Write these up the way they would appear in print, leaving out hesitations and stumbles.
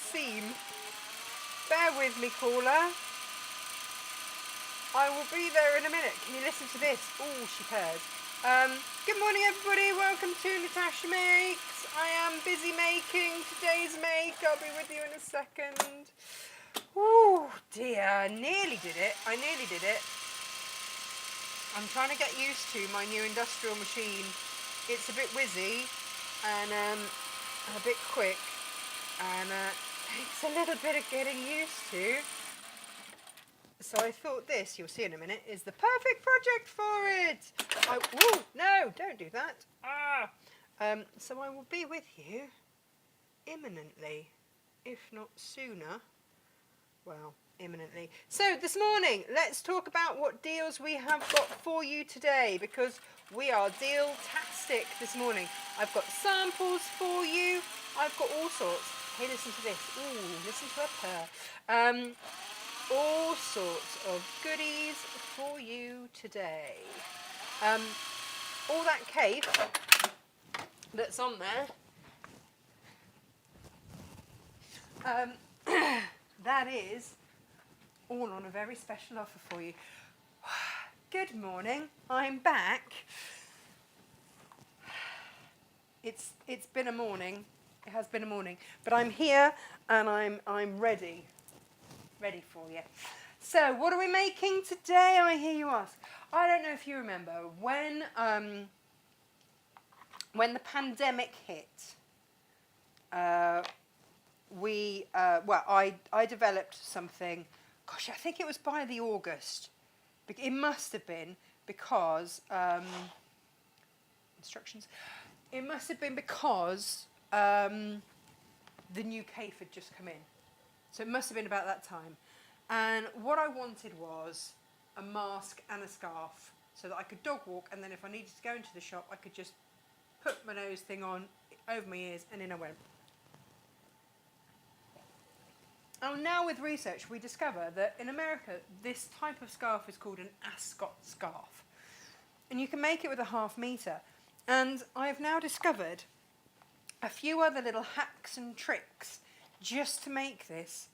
seam. Bear with me, caller. I will be there in a minute. Can you listen to this? Oh, she purrs. Good morning, everybody. Welcome to Natasha Makes. I am busy making today's make. I'll be with you in a second. Oh, dear. Nearly did it. I nearly did it. I'm trying to get used to my new industrial machine. It's a bit whizzy and a bit quick and takes a little bit of getting used to. So I thought this, you'll see in a minute, is the perfect project for it. No, don't do that. So I will be with you imminently, if not sooner. Well, imminently. So this morning, let's talk about what deals we have got for you today, because we are deal-tastic this morning. I've got samples for you. I've got all sorts. Hey, listen to this. Ooh, listen to her purr. All sorts of goodies for you today. All that cake that's on there, that is all on a very special offer for you. Good morning, I'm back. It's been a morning. It has been a morning, but I'm here and I'm ready for you. So what are we making today, I hear you ask? I don't know if you remember when the pandemic hit, I developed something, gosh, I think it was by the August. It must have been because, instructions, it must have been because the new CAFE had just come in. So it must have been about that time. And what I wanted was a mask and a scarf so that I could dog walk, and then if I needed to go into the shop, I could just put my nose thing on over my ears and in I went. Oh, now with research, we discover that in America, this type of scarf is called an Ascot Scarf. And you can make it with a 1/2 metre. And I've now discovered a few other little hacks and tricks just to make this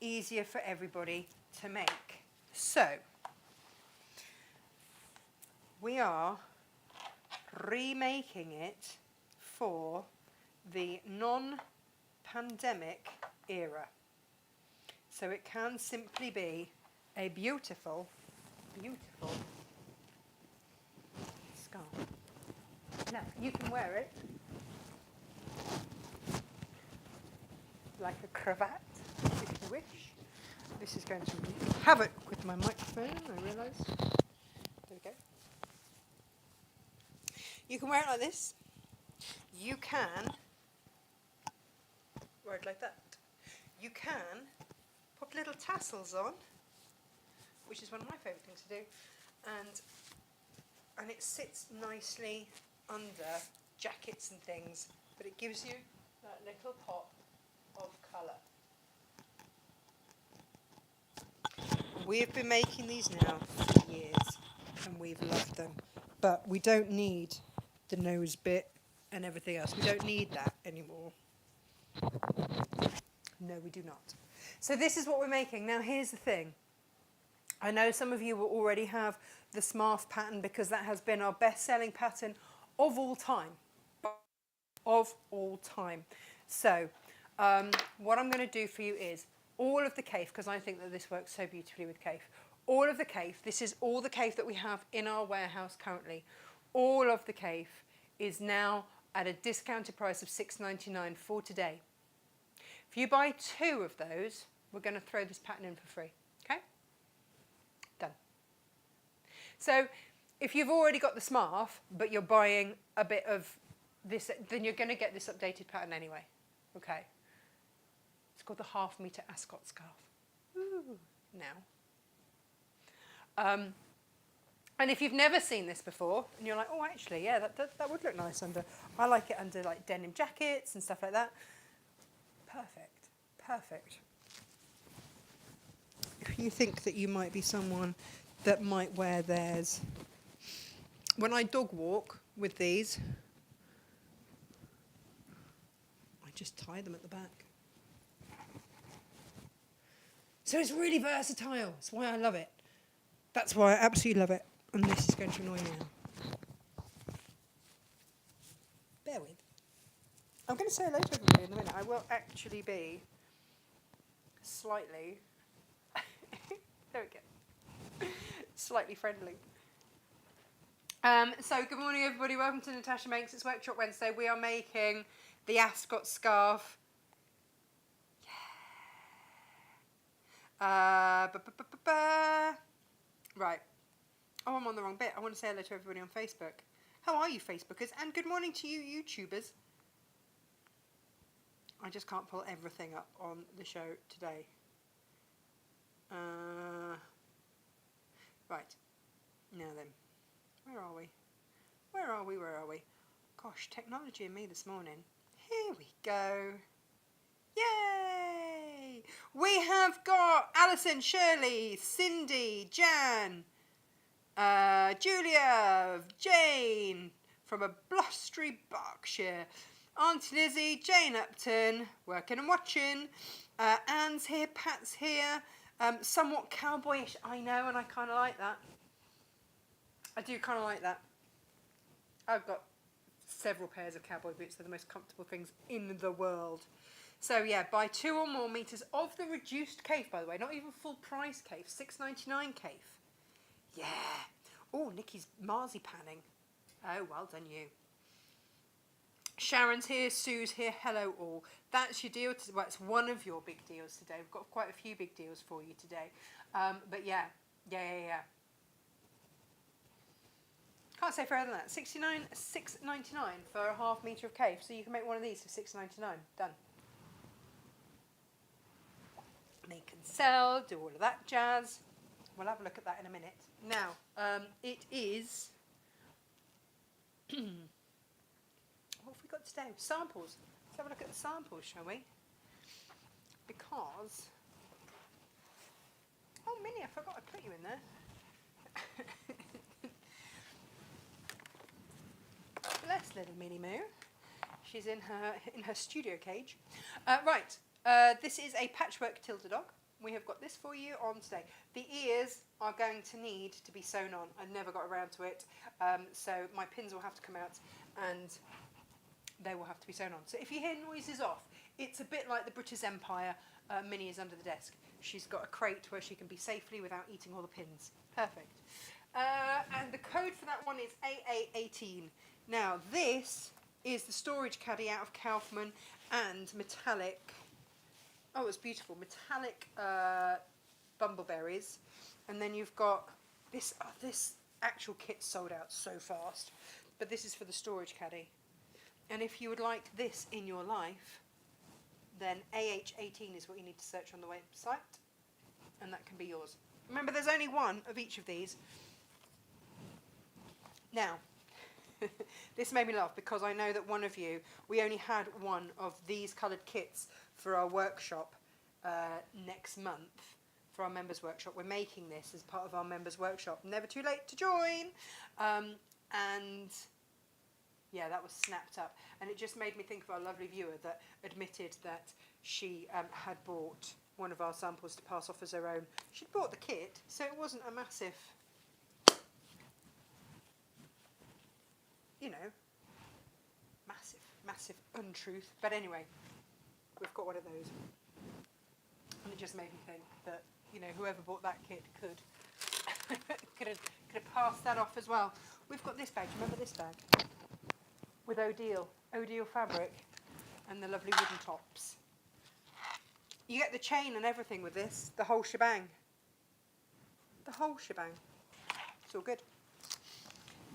easier for everybody to make. So, we are remaking it for the non-pandemic era. So it can simply be a beautiful, beautiful scarf. Now, you can wear it like a cravat, if you wish. This is going to wreak havoc with my microphone, I realise. There we go. You can wear it like this. You can wear it like that. You can put little tassels on, which is one of my favourite things to do, and it sits nicely under jackets and things, but it gives you that little pop of colour. We've been making these now for years and we've loved them, but we don't need the nose bit and everything else. We don't need that anymore. No, we do not. So this is what we're making. Now here's the thing. I know some of you will already have the Smarf pattern because that has been our best-selling pattern of all time. Of all time. So what I'm going to do for you is all of the CAFE, because I think that this works so beautifully with CAFE, all of the CAFE, this is all the CAFE that we have in our warehouse currently. All of the CAFE is now at a discounted price of $6.99 for today. If you buy 2 of those, we're going to throw this pattern in for free. Okay? Done. So if you've already got the Smarf, but you're buying a bit of this, then you're going to get this updated pattern anyway. Okay? It's called the 1/2 metre Ascot Scarf. Ooh, now. And if you've never seen this before, and you're like, oh, actually, yeah, that would look nice under, I like it under like denim jackets and stuff like that. Perfect, perfect. If you think that you might be someone that might wear theirs, when I dog walk with these, I just tie them at the back. So it's really versatile. That's why I love it. That's why I absolutely love it. And this is going to annoy me now. Bear with. I'm going to say hello to everybody in a minute. I will actually be slightly... there we go. Slightly friendly. So good morning everybody, welcome to Natasha Makes. It's Workshop Wednesday. We are making the Ascot Scarf. Yeah. Right. Oh, I'm on the wrong bit. I want to say hello to everybody on Facebook. How are you, Facebookers? And good morning to you, YouTubers. I just can't pull everything up on the show today. Right. Now then. Where are we? Where are we? Where are we? Gosh, technology and me this morning. Here we go. Yay! We have got Alison, Shirley, Cindy, Jan, Julia, Jane from a blustery Berkshire, Auntie Lizzie, Jane Upton, working and watching, Anne's here, Pat's here, somewhat cowboyish, I know, and I kind of like that. I do kind of like that. I've got several pairs of cowboy boots. They're the most comfortable things in the world. So yeah, buy 2 or more meters of the reduced cafe, by the way, not even full price cafe, $6.99 cafe. Yeah. Oh, Nikki's marzipaning. Oh, well done you. Sharon's here, Sue's here. Hello all. That's your deal. Well, it's one of your big deals today. We've got quite a few big deals for you today. But yeah. Can't say further than that. $6.99 for a half metre of cafe. So you can make one of these for $6.99. Done. Make and sell, do all of that jazz. We'll have a look at that in a minute. Now, it is... what have we got today? Samples. Let's have a look at the samples, shall we? Because... Oh, Minnie, I forgot I put you in there. Bless little Minnie Moo. She's in her studio cage. Right. This is a patchwork tilde dog. We have got this for you on today. The ears are going to need to be sewn on. I never got around to it, so my pins will have to come out and they will have to be sewn on. So if you hear noises off, it's a bit like the British Empire. Minnie is under the desk. She's got a crate where she can be safely without eating all the pins. Perfect. And the code for that one is AA18. Now this is the storage caddy out of Kaufman and metallic... Oh, it's beautiful. Metallic bumbleberries. And then you've got this. Oh, this actual kit sold out so fast. But this is for the storage caddy. And if you would like this in your life, then AH18 is what you need to search on the website. And that can be yours. Remember, there's only one of each of these. Now, this made me laugh because I know that one of you, we only had one of these coloured kits for our workshop next month, for our members workshop. We're making this as part of our members workshop. Never too late to join. And yeah, that was snapped up. And it just made me think of our lovely viewer that admitted that she had bought one of our samples to pass off as her own. She'd bought the kit, so it wasn't a massive, you know, massive untruth. But anyway, we've got one of those. And it just made me think that, you know, whoever bought that kit could have passed that off as well. We've got this bag. Do you remember this bag? With Odile fabric and the lovely wooden tops. You get the chain and everything with this, the whole shebang. The whole shebang. It's all good.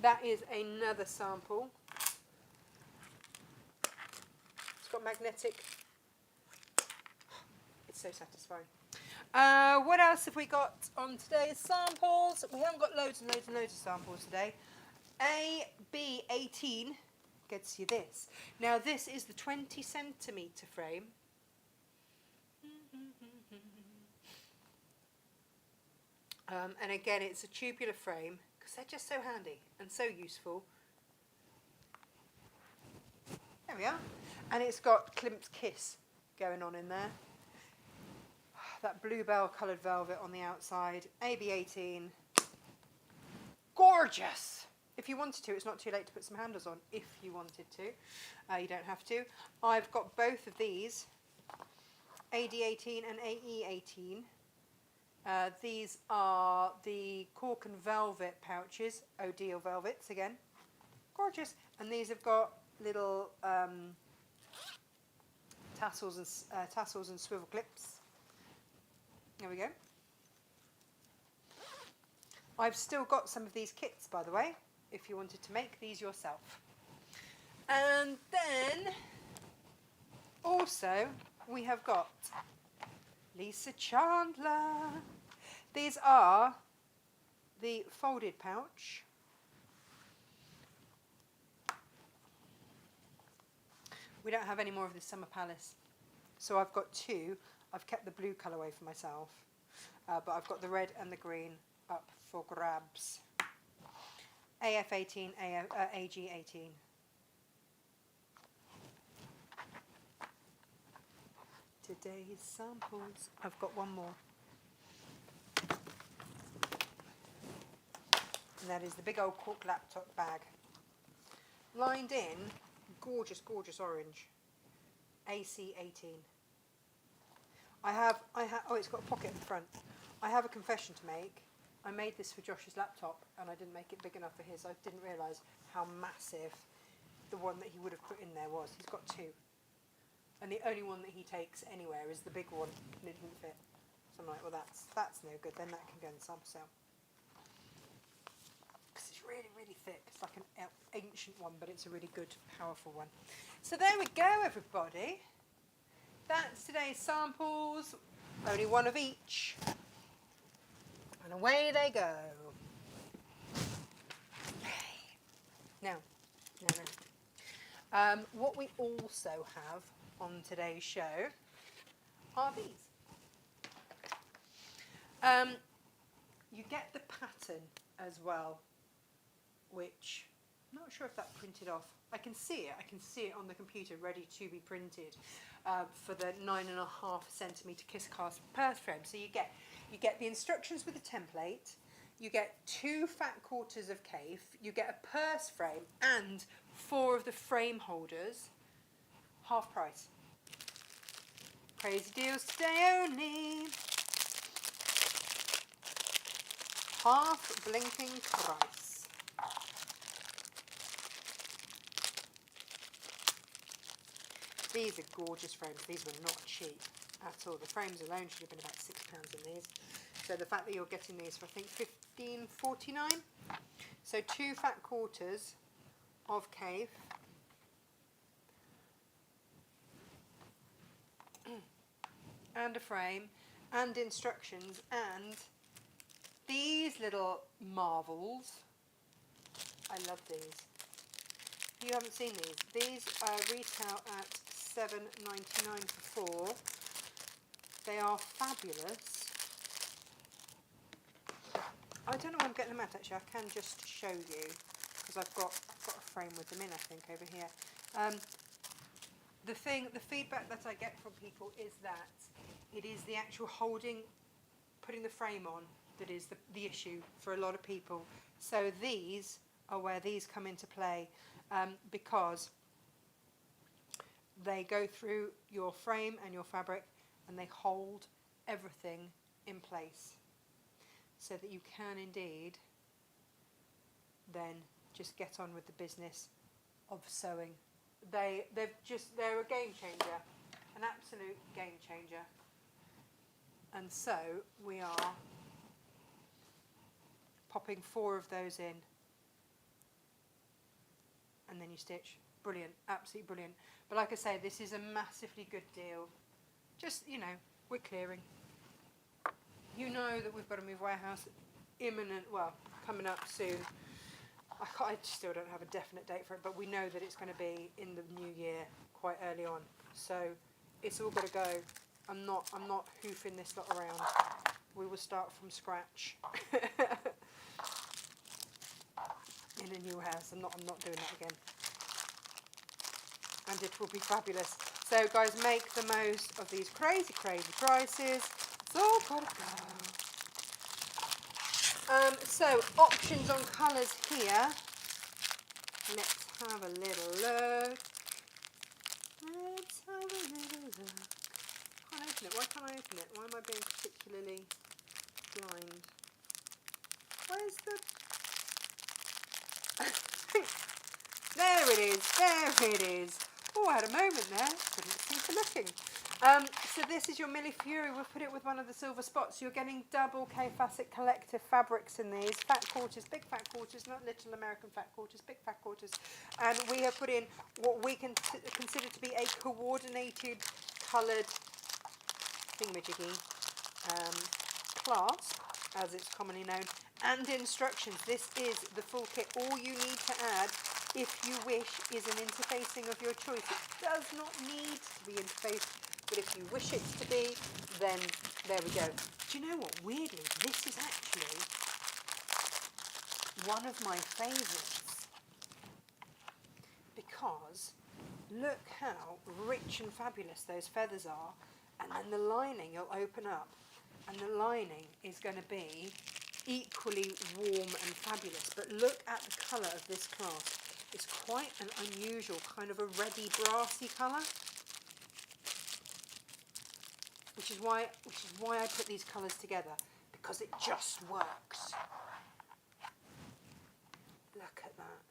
That is another sample. It's got magnetic. It's so satisfying. What else have we got on today's samples? We haven't got loads and loads and loads of samples today. AB18 gets you this. Now this is the 20 centimetre frame. And again, it's a tubular frame because they're just so handy and so useful. There we are. And it's got Klimt's Kiss going on in there. that bluebell coloured velvet on the outside. AB18. Gorgeous! If you wanted to, it's not too late to put some handles on if you wanted to. You don't have to. I've got both of these, AD18 and AE18. These are the cork and velvet pouches, Odile velvets again. Gorgeous. And these have got little tassels and swivel clips. There we go. I've still got some of these kits, by the way, if you wanted to make these yourself. And then also we have got Lisa Chandler. These are the folded pouch. We don't have any more of this Summer Palace, so I've got two. I've kept the blue colourway for myself, but I've got the red and the green up for grabs. AF18, AG18. Today's samples. I've got one more. And that is the big old cork laptop bag. Lined in, gorgeous, gorgeous orange. AC18. Oh, it's got a pocket in the front. I have a confession to make. I made this for Josh's laptop and I didn't make it big enough for his. I didn't realise how massive the one that he would have put in there was. He's got two. And the only one that he takes anywhere is the big one, and it didn't fit. So I'm like, well, that's no good. Then that can go in the sample sale. Because it's really, really thick. It's like an ancient one, but it's a really good, powerful one. So there we go, everybody. That's today's samples. Only one of each. And away they go. Now, what we also have on today's show are these. You get the pattern as well, which I'm not sure if that printed off. I can see it on the computer ready to be printed for the 9.5 centimetre kiss cast purse frame. So you get the instructions with the template, you get 2 fat quarters of Cafe, you get a purse frame and 4 of the frame holders, half price. Crazy deals today only. Half blinking price. These are gorgeous frames. These were not cheap at all. The frames alone should have been about £6 in these. So the fact that you're getting these for I think £15.49. So 2 fat quarters of Cafe. And a frame and instructions and these little marvels. I love these. If you haven't seen these retail at $7.99 for 4. They are fabulous. I don't know where I'm getting them at actually. I can just show you because I've got a frame with them in I think over here. The feedback that I get from people is that it is the actual putting the frame on that is the issue for a lot of people. So these are where these come into play because they go through your frame and your fabric and they hold everything in place so that you can indeed then just get on with the business of sewing. They're a game changer, an absolute game changer. And so we are popping 4 of those in and then you stitch. Brilliant, absolutely brilliant. But like I say, this is a massively good deal. Just, you know, we're clearing. You know that we've got to move warehouse coming up soon. I still don't have a definite date for it, but we know that it's going to be in the new year, quite early on. So it's all got to go. I'm not hoofing this lot around. We will start from scratch in a new house. I'm not doing that again. And it will be fabulous. So guys, make the most of these crazy, crazy prices. all gotta go. So options on colours here. Let's have a little look. Let's have a little look. Can't open it. Why can't I open it? Why am I being particularly blind? Where's the... There it is. There it is. Oh, I had a moment there. Couldn't see for looking. So this is your Milli Fury. We'll put it with one of the silver spots. You're getting double K-Facet collective fabrics in these. Fat quarters, big fat quarters, not little American fat quarters, big fat quarters. And we have put in what we can consider to be a coordinated coloured thingamajiggy clasp, as it's commonly known, and instructions. This is the full kit. All you need to add, if you wish, is an interfacing of your choice. It does not need to be interfaced, but if you wish it to be, then there we go. Do you know what? Weirdly, this is actually one of my favourites, because look how rich and fabulous those feathers are, and then the lining, you'll open up, and the lining is going to be equally warm and fabulous. But look at the colour of this clasp. It's quite an unusual kind of a reddy brassy colour, which is why I put these colours together, because it just works. Look at that.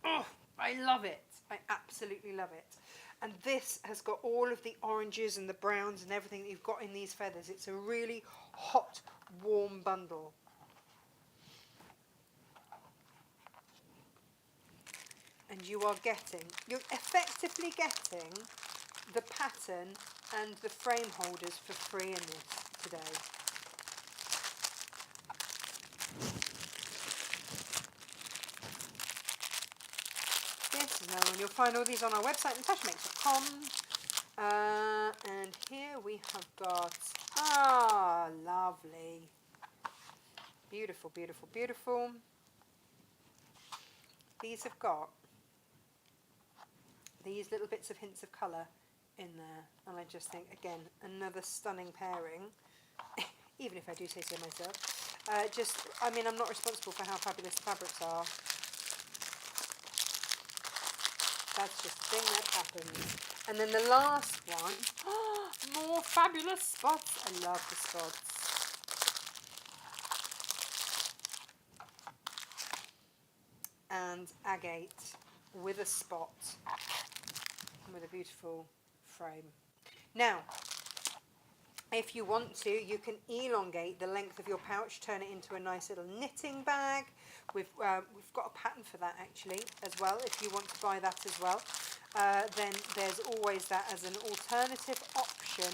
Oh, I love it. I absolutely love it. And this has got all of the oranges and the browns and everything that you've got in these feathers. It's a really hot, warm bundle. And you're effectively getting the pattern and the frame holders for free in this today. This is another one. You'll find all these on our website, NatashaMakes.com. And here we have got, lovely. Beautiful, beautiful, beautiful. These have got these little bits of hints of colour in there, and I just think, again, another stunning pairing, even if I do say so myself. I mean, I'm not responsible for how fabulous the fabrics are. That's just a thing that happens. And then the last one, more fabulous spots. I love the spots. And agate with a spot and with a beautiful frame. Now, if you want to, you can elongate the length of your pouch, turn it into a nice little knitting bag. We've got a pattern for that actually as well, if you want to buy that as well. Then there's always that as an alternative option.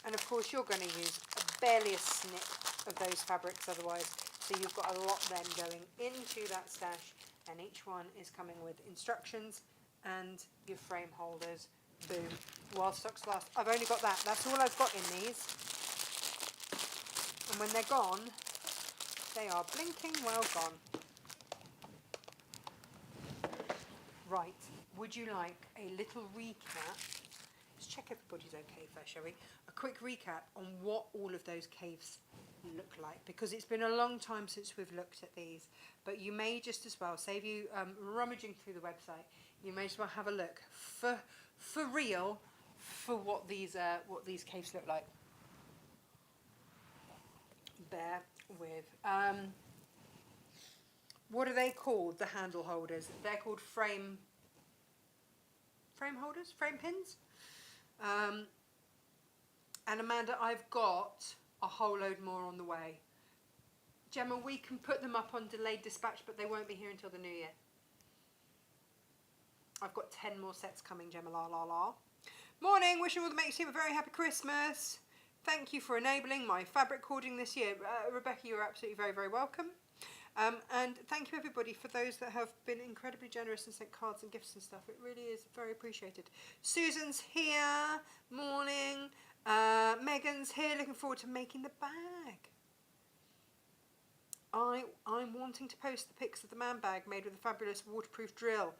And of course you're going to use barely a snip of those fabrics otherwise, so you've got a lot then going into that stash, and each one is coming with instructions and your frame holders. Boom. While stocks last. I've only got that. That's all I've got in these. And when they're gone, they are blinking well gone. Right. Would you like a little recap? Let's check everybody's okay first, shall we? A quick recap on what all of those caves look like, because it's been a long time since we've looked at these, but you may just as well, save you rummaging through the website, you may as well have a look for real for what these caves look like. Bear with. What are they called? The handle holders. They're called frame holders, frame pins. And Amanda, I've got a whole load more on the way. Gemma, we can put them up on delayed dispatch, but they won't be here until the new year. I've got 10 more sets coming, Gemma, la la la. Morning, wishing all the Makes team a very happy Christmas. Thank you for enabling my fabric hoarding this year. Rebecca, you're absolutely very, very welcome. And thank you everybody for those that have been incredibly generous and sent cards and gifts and stuff. It really is very appreciated. Susan's here. Morning. Megan's here. Looking forward to making the bag. I'm wanting to post the pics of the man bag made with a fabulous waterproof drill.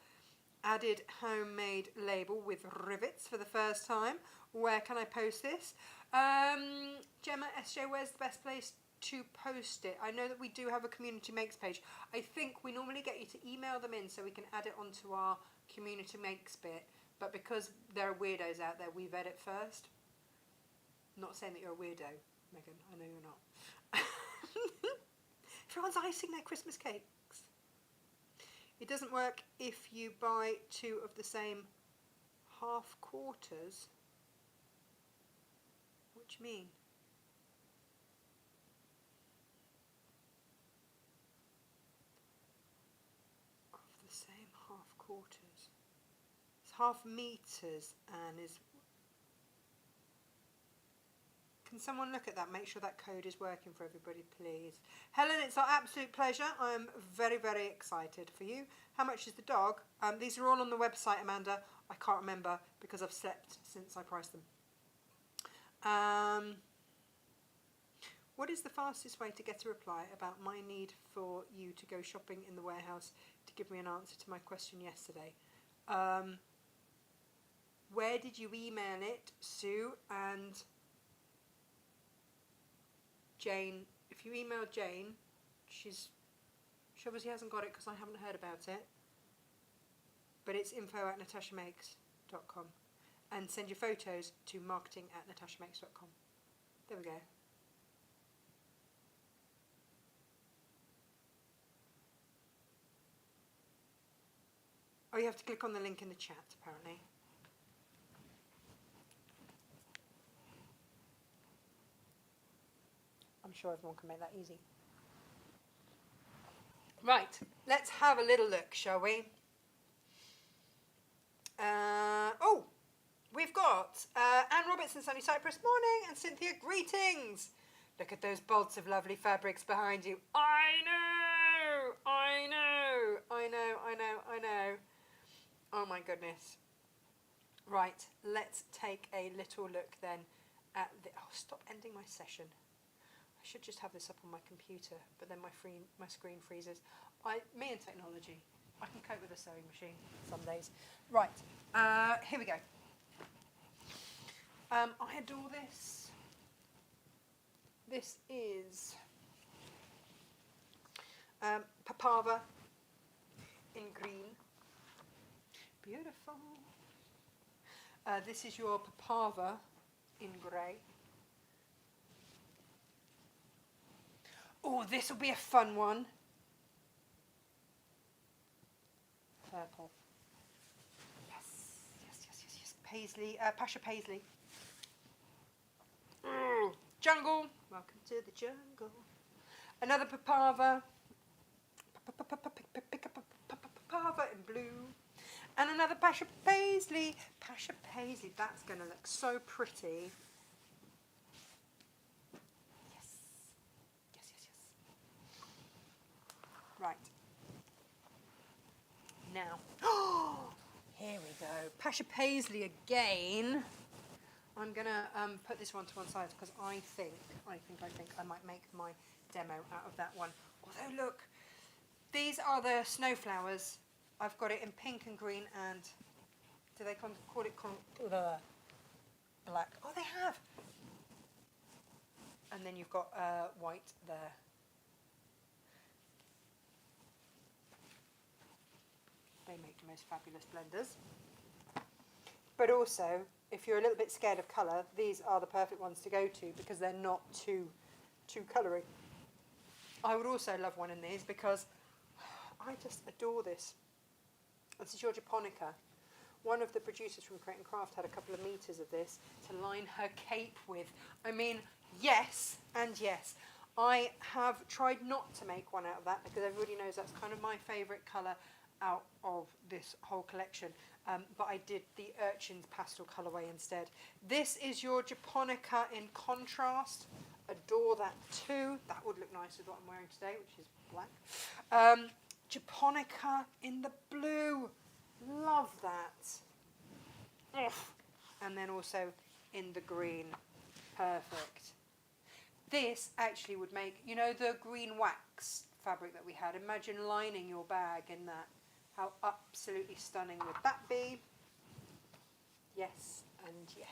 Added homemade label with rivets for the first time. Where can I post this? Gemma, SJ, where's the best place to post it? I know that we do have a Community Makes page. I think we normally get you to email them in so we can add it onto our Community Makes bit. But because there are weirdos out there, we vet it first. Not saying that you're a weirdo, Megan. I know you're not. Everyone's icing their Christmas cakes. It doesn't work if you buy 2 of the same half quarters. What do you mean? Of the same half quarters. It's half meters and is... Can someone look at that? Make sure that code is working for everybody, please. Helen, it's our absolute pleasure. I'm very, very excited for you. How much is the dog? These are all on the website, Amanda. I can't remember because I've slept since I priced them. What is the fastest way to get a reply about my need for you to go shopping in the warehouse to give me an answer to my question yesterday? Where did you email it, Sue? And Jane, if you email Jane, she obviously hasn't got it because I haven't heard about it. But it's info@natashamakes.com. And send your photos to marketing@natashamakes.com. There we go. Oh, you have to click on the link in the chat, apparently. I'm sure everyone can make that easy. Right, let's have a little look, shall we? Oh, we've got Anne Robertson, Sunny Cyprus, morning, and Cynthia, greetings. Look at those bolts of lovely fabrics behind you. I know. Oh my goodness. Right, let's take a little look then at the... Oh, stop ending my session. I should just have this up on my computer, but then my screen freezes. Me and technology. I can cope with a sewing machine some days. Right, here we go. I adore this. This is Papava in green. Beautiful. This is your Papava in grey. Oh, this will be a fun one. Purple. Yes. Paisley, Pasha Paisley. Jungle. Welcome to the jungle. Another Papava. Papava in blue. And another Pasha Paisley. Pasha Paisley. That's going to look so pretty. Yes. Right. Now. Here we go. Pasha Paisley again. I'm going to put this one to one side because I think I might make my demo out of that one. Although, look, these are the snowflowers. I've got it in pink and green and, do they call it black? Oh, they have. And then you've got white there. They make the most fabulous blenders. But also, if you're a little bit scared of colour, these are the perfect ones to go to because they're not too colouring. I would also love one in these because I just adore this. This is your Japonica. One of the producers from Create and Craft had a couple of meters of this to line her cape with. I mean, yes and yes. I have tried not to make one out of that because everybody knows that's kind of my favourite colour out of this whole collection. But I did the Urchins pastel colourway instead. This is your Japonica in contrast. Adore that too. That would look nice with what I'm wearing today, which is black. Japonica in the blue. Love that. Ugh. And then also in the green. Perfect. This actually would make, you know, the green wax fabric that we had. Imagine lining your bag in that. How absolutely stunning would that be? Yes And yes,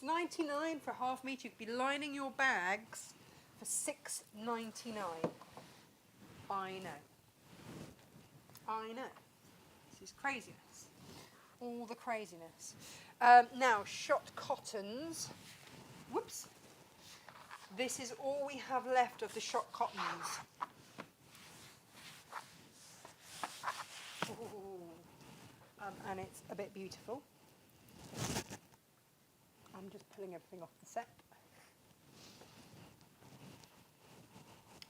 $6.99 for a half metre. You could be lining your bags for $6.99. I know. I know. This is craziness. All the craziness. Now, shot cottons. Whoops. This is all we have left of the shot cottons. And it's a bit beautiful. I'm just pulling everything off the set.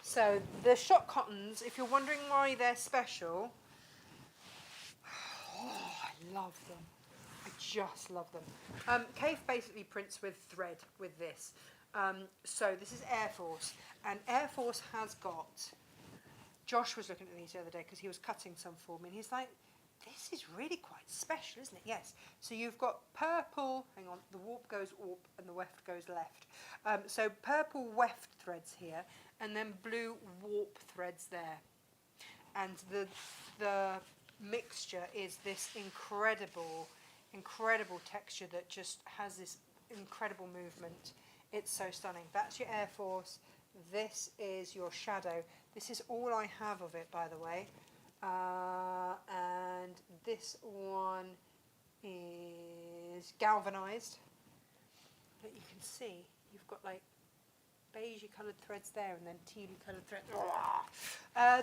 So the shot cottons, if you're wondering why they're special, I love them. I just love them. Kaffe basically prints with thread with this. So this is Air Force, and Air Force has got, Josh was looking at these the other day because he was cutting some for me, and he's like, this is really quite special, isn't it? Yes. So you've got purple, hang on, the warp goes warp and the weft goes left. So purple weft threads here, and then blue warp threads there. And the mixture is this incredible texture that just has this incredible movement. It's so stunning. That's your Air Force. This is your Shadow. This is all I have of it, by the way. And this one is galvanized. But you can see you've got like beigey coloured threads there and then tealy coloured threads.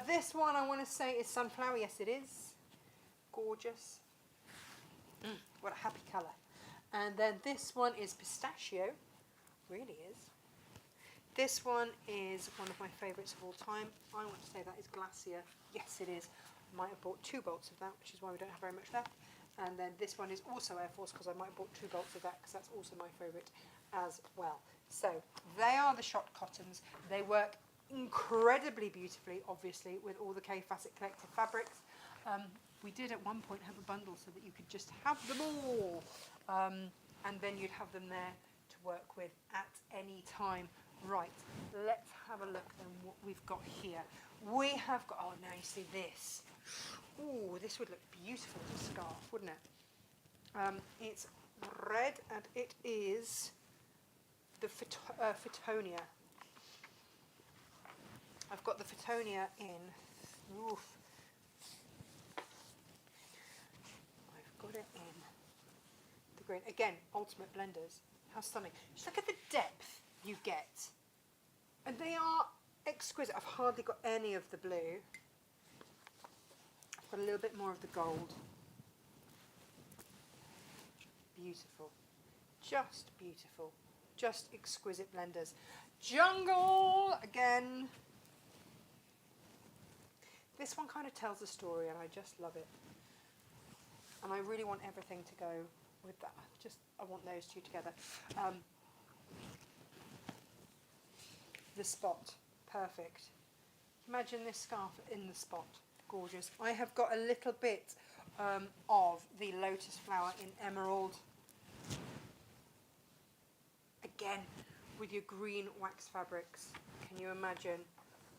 This one I want to say is sunflower. Yes, it is. Gorgeous. What a happy colour. And then this one is pistachio. Really is. This one is one of my favourites of all time. I want to say that is Glacier. Yes, it is. I might have bought 2 bolts of that, which is why we don't have very much left. And then this one is also Air Force because I might have bought 2 bolts of that because that's also my favourite as well. So they are the shot cottons. They work incredibly beautifully, obviously, with all the Kaffe Fassett Collective fabrics. We did at one point have a bundle so that you could just have them all. And then you'd have them there to work with at any time. Right, let's have a look then what we've got here. We have got, oh, now you see this. Ooh, this would look beautiful as a scarf, wouldn't it? It's red and it is the Fittonia. I've got the Fittonia in. Oof. I've got it in the green. Again, ultimate blenders. How stunning. Just look at the depth you get. And they are exquisite. I've hardly got any of the blue. I've got a little bit more of the gold. Beautiful. Just beautiful. Just exquisite blenders. Jungle again. This one kind of tells a story and I just love it. And I really want everything to go with that. I want those two together. The spot. Perfect. Imagine this scarf in the spot. Gorgeous. I have got a little bit of the lotus flower in emerald. Again, with your green wax fabrics. Can you imagine?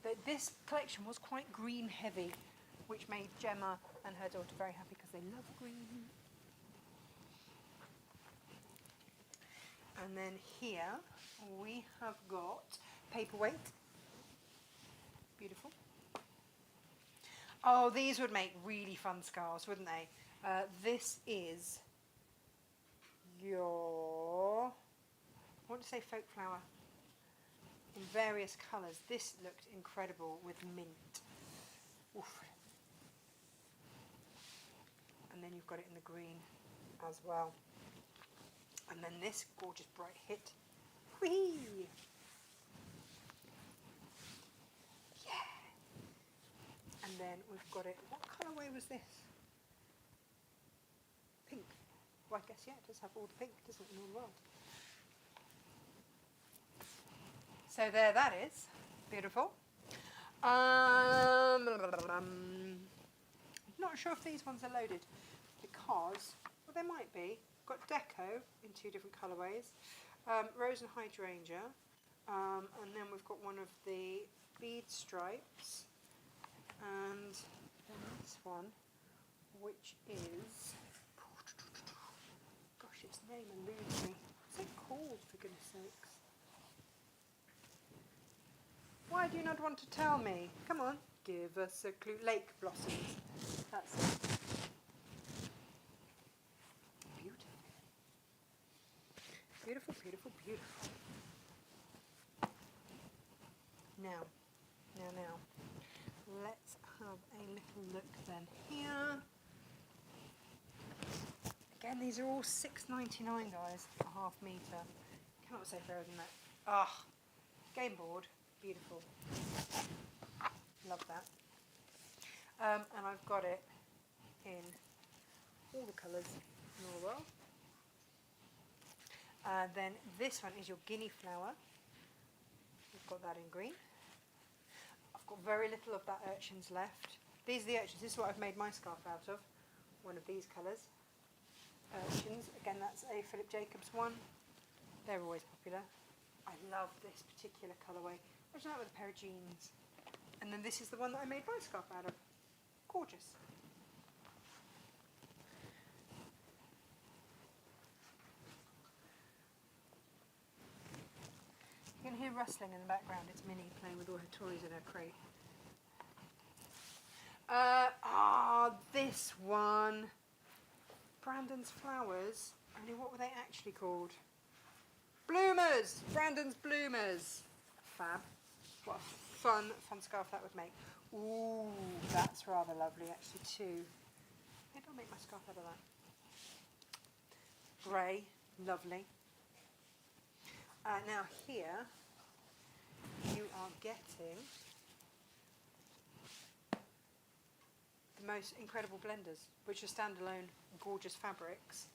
That this collection was quite green heavy, which made Gemma and her daughter very happy because they love green. And then here we have got paperweight. Beautiful. Oh, these would make really fun scarves, wouldn't they? This is your, I want to say folk flower in various colours. This looked incredible with mint. Oof. And then you've got it in the green as well. And then this gorgeous bright hit. Whee! Yeah. And then we've got it, what colourway was this? Pink. Well, I guess, yeah, it does have all the pink, doesn't it, in all the world. So there that is. Beautiful. I'm not sure if these ones are loaded because, well, they might be. Got Deco in 2 different colourways, Rose and Hydrangea, and then we've got one of the bead stripes, and then this one, which is, gosh, Gosh, its name eludes me. What's it called, for goodness sakes? Why do you not want to tell me? Come on, give us a clue. Lake blossoms. That's it. Beautiful. Beautiful, beautiful, beautiful. Now, let's have a little look then here. Again, these are all $6.99, guys, a half metre. Cannot say fairer than that. Ah, game board, beautiful. Love that. And I've got it in all the colours in all the world. Then this one is your guinea flower. We've got that in green. I've got very little of that urchins left. These are the urchins. This is what I've made my scarf out of. One of these colours. Urchins. Again, that's a Philip Jacobs one. They're always popular. I love this particular colourway. I just like with a pair of jeans. And then this is the one that I made my scarf out of. Gorgeous. You can hear rustling in the background. It's Minnie playing with all her toys in her crate. This one. Brandon's Flowers. Only what were they actually called? Bloomers! Brandon's Bloomers. Fab. What a fun scarf that would make. Ooh, that's rather lovely actually too. Maybe I'll make my scarf out of that. Grey. Lovely. Now here you are getting the most incredible blenders, which are standalone gorgeous fabrics.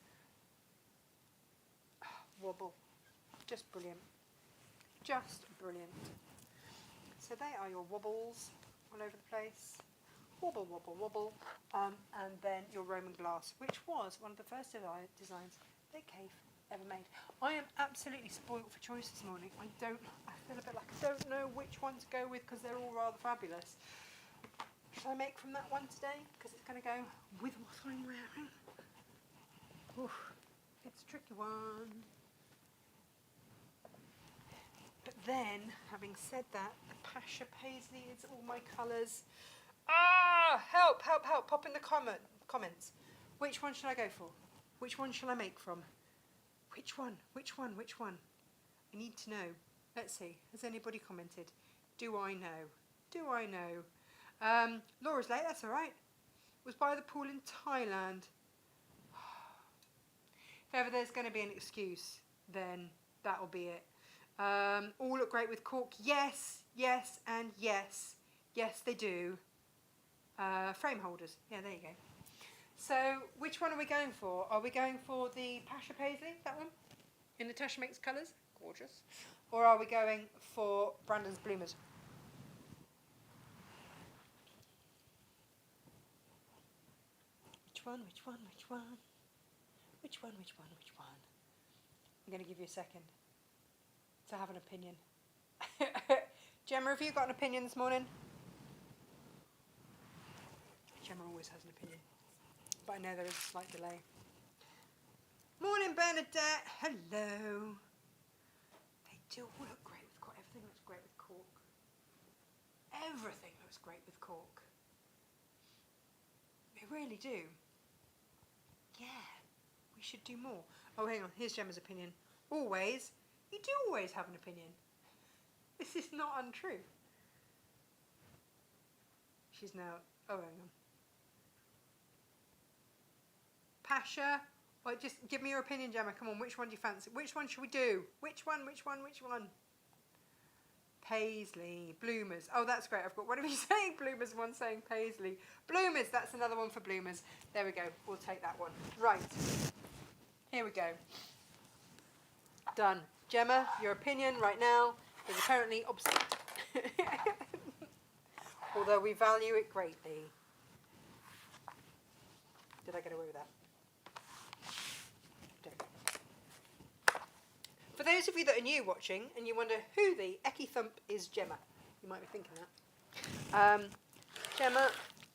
Wobble. Just brilliant. Just brilliant. So they are your wobbles all over the place. Wobble, wobble, wobble. And then your Roman glass, which was one of the first designs that Cave ever made. I am absolutely spoilt for choice this morning. I feel a bit like I don't know which one to go with because they're all rather fabulous. Shall I make from that one today? Because it's going to go with what I'm wearing. Oof, it's a tricky one. But then, having said that, the Pasha Paisley is all my colours. Help, help, help. Pop in the comments. Which one should I go for? Which one shall I make from? Which one? Which one? Which one? I need to know. Let's see. Has anybody commented? Do I know? Do I know? Laura's late. That's all right. Was by the pool in Thailand. If ever there's going to be an excuse, then that'll be it. All look great with cork. Yes, yes, and yes. Yes, they do. Frame holders. Yeah, there you go. So, which one are we going for? Are we going for the Pasha Paisley, that one? In Natasha Makes colours? Gorgeous. Or are we going for Brandon's Bloomers? Which one, which one, which one? Which one, which one, which one? I'm going to give you a second to have an opinion. Gemma, have you got an opinion this morning? Gemma always has an opinion. But I know there is a slight delay. Morning, Bernadette. Hello. They do all look great with cork. Everything looks great with cork. Everything looks great with cork. They really do. Yeah, we should do more. Oh, hang on. Here's Gemma's opinion. Always. You do always have an opinion. This is not untrue. She's now... Oh, hang on. Pasha, well, just give me your opinion, Gemma. Come on, which one do you fancy? Which one should we do? Which one, which one, which one? Paisley, Bloomers. Oh, that's great. I've got one of you saying Bloomers, one saying Paisley. Bloomers, that's another one for Bloomers. There we go. We'll take that one. Right. Here we go. Done. Gemma, your opinion right now is apparently obsolete. Although we value it greatly. Did I get away with that? For those of you that are new watching and you wonder who the Ecky Thump is Gemma, you might be thinking that. Gemma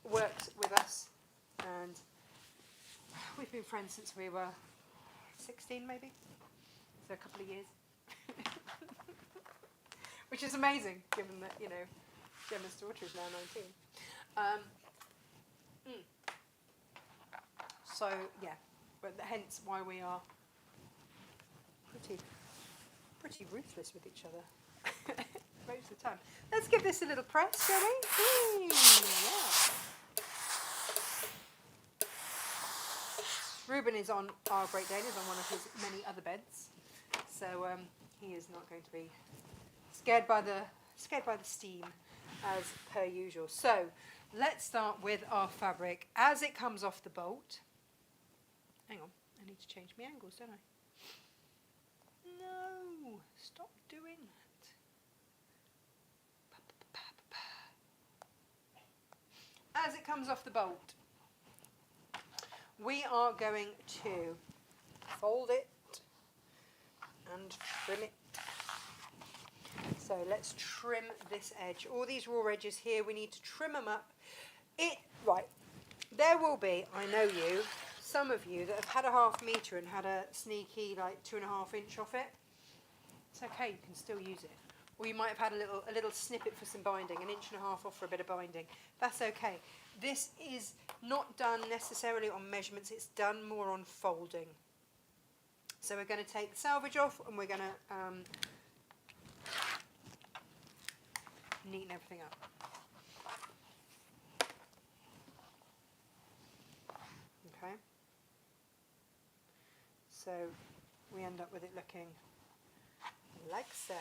works with us and we've been friends since we were 16 maybe. So a couple of years. Which is amazing, given that, you know, Gemma's daughter is now 19. So, yeah, but hence why we are pretty ruthless with each other most of the time. Let's give this a little press, shall we? Ooh, yeah. Ruben is on our Great Dane, is on one of his many other beds, so he is not going to be scared by the steam as per usual. So let's start with our fabric as it comes off the bolt. Hang on, I need to change my angles, don't I? No, stop doing that. As it comes off the bolt, we are going to fold it and trim it. So let's trim this edge. All these raw edges here, we need to trim them up. Right, there will be, I know you, some of you that have had a half metre and had a sneaky like 2.5 inch off it. It's okay, you can still use it. Or you might have had a little snippet for some binding, 1.5 inches off for a bit of binding. That's okay. This is not done necessarily on measurements, it's done more on folding. So we're going to take the selvage off and we're going to neaten everything up. Okay. So we end up with it looking like so.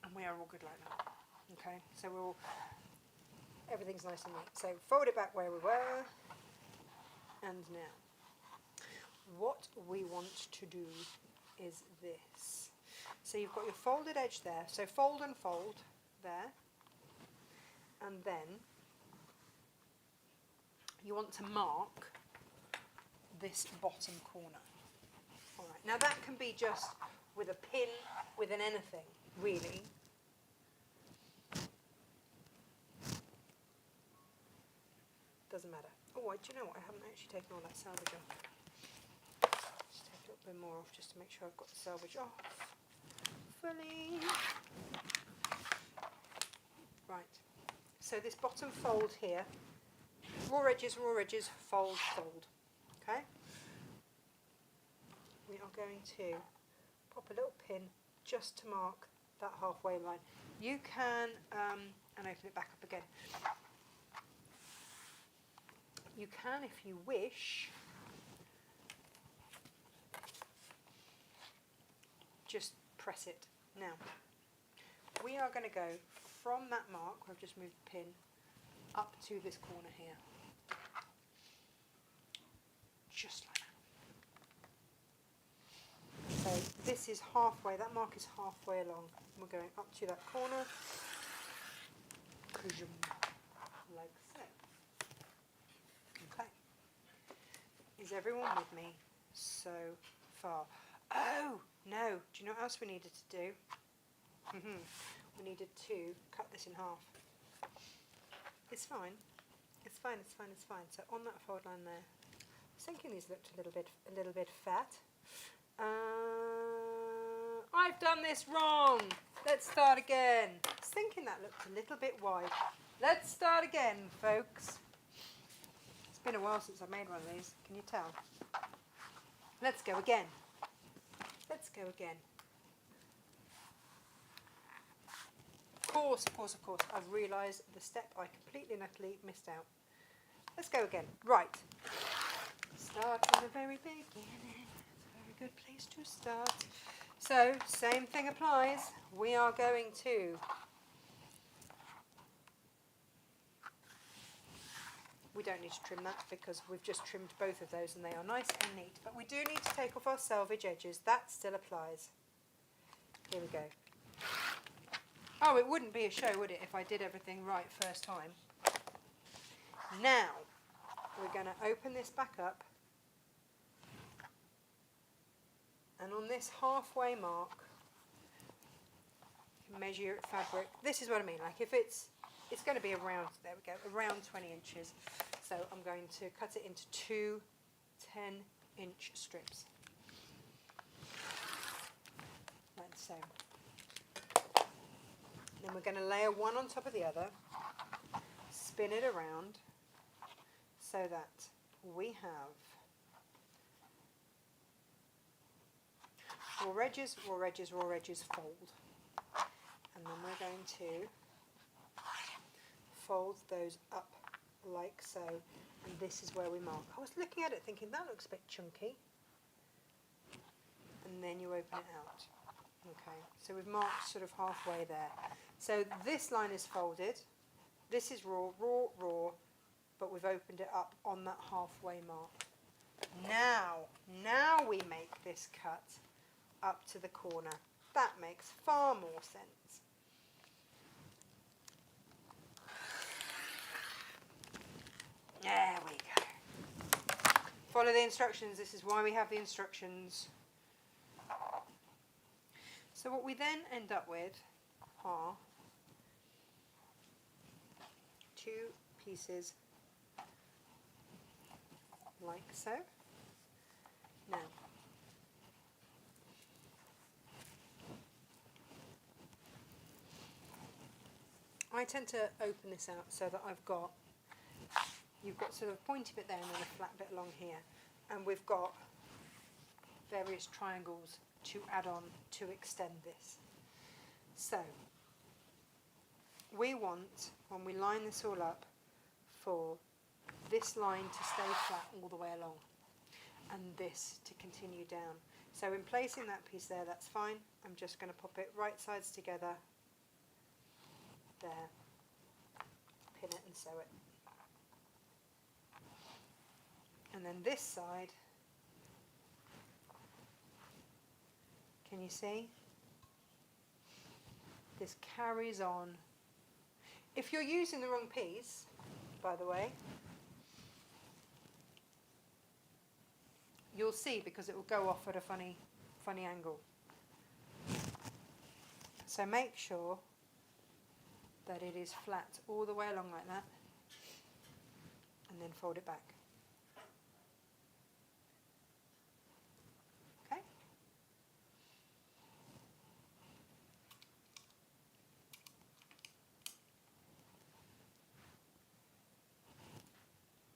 And we are all good like that. Okay, so everything's nice and neat. So fold it back where we were. And now, what we want to do is this. So you've got your folded edge there. So fold and fold there. And then you want to mark this bottom corner. All right. Now that can be just with a pin, with an anything, really. Doesn't matter. Oh, do you know what? I haven't actually taken all that selvage off. Just take a little bit more off just to make sure I've got the selvage off fully. Right. So this bottom fold here, raw edges, fold, fold. Okay? We are going to pop a little pin just to mark that halfway line. You can, and open it back up again. You can, if you wish, just press it. Now, we are going to go from that mark, where I've just moved the pin, up to this corner here. Just like that. So this is halfway, that mark is halfway along. We're going up to that corner, like so. Okay. Is everyone with me so far? Oh, no. Do you know what else we needed to do? We needed to cut this in half. It's fine. It's fine, it's fine, it's fine. So on that fold line there, I was thinking these looked a little bit fat. I've done this wrong. Let's start again. I was thinking that looked a little bit wide. Let's start again, folks. It's been a while since I've made one of these. Can you tell? Let's go again. Let's go again. Of course. I've realised the step I completely and utterly missed out. Let's go again. Right. Start from the very beginning. It's a very good place to start. So, same thing applies. We are going to... We don't need to trim that because we've just trimmed both of those and they are nice and neat. But we do need to take off our selvage edges. That still applies. Here we go. Oh, it wouldn't be a show, would it, if I did everything right first time? Now, we're going to open this back up. And on this halfway mark, measure your fabric. This is what I mean. Like if it's going to be around, there we go, around 20 inches. So I'm going to cut it into 2 10-inch strips, like so. Then we're going to layer one on top of the other, spin it around so that we have raw edges, raw edges, raw edges, fold. And then we're going to fold those up like so, and this is where we mark. I was looking at it thinking that looks a bit chunky, and then you open it out. Okay, so we've marked sort of halfway there. So this line is folded, this is raw, raw, raw, but we've opened it up on that halfway mark. Now we make this cut up to the corner. That makes far more sense. There we go. Follow the instructions. This is why we have the instructions. So what we then end up with are two pieces like so. Now, I tend to open this out so that you've got sort of a pointy bit there and then a flat bit along here, and we've got various triangles to add on to extend this. So we want, when we line this all up, for this line to stay flat all the way along and this to continue down. So in placing that piece there, that's fine. I'm just going to pop it right sides together there, pin it and sew it. And then this side, can you see? This carries on. If you're using the wrong piece, by the way, you'll see, because it will go off at a funny angle. So make sure that it is flat all the way along like that, and then fold it back. Okay?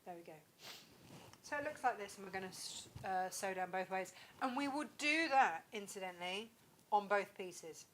There we go. So it looks like this, and we're going to sew down both ways. And we will do that, incidentally, on both pieces.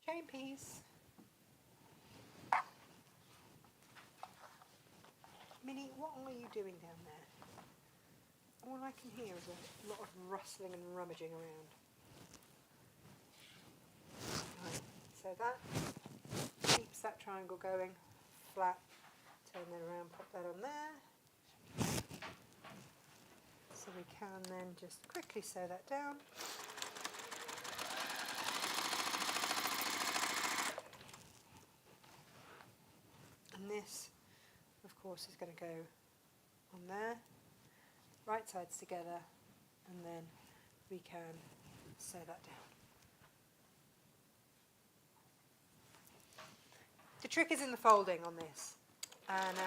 Chain piece. Minnie, what are you doing down there? All I can hear is a lot of rustling and rummaging around. Right, so that keeps that triangle going flat. Turn that around, pop that on there. So we can then just quickly sew that down. And this, of course, is going to go on there, right sides together, and then we can sew that down. The trick is in the folding on this, and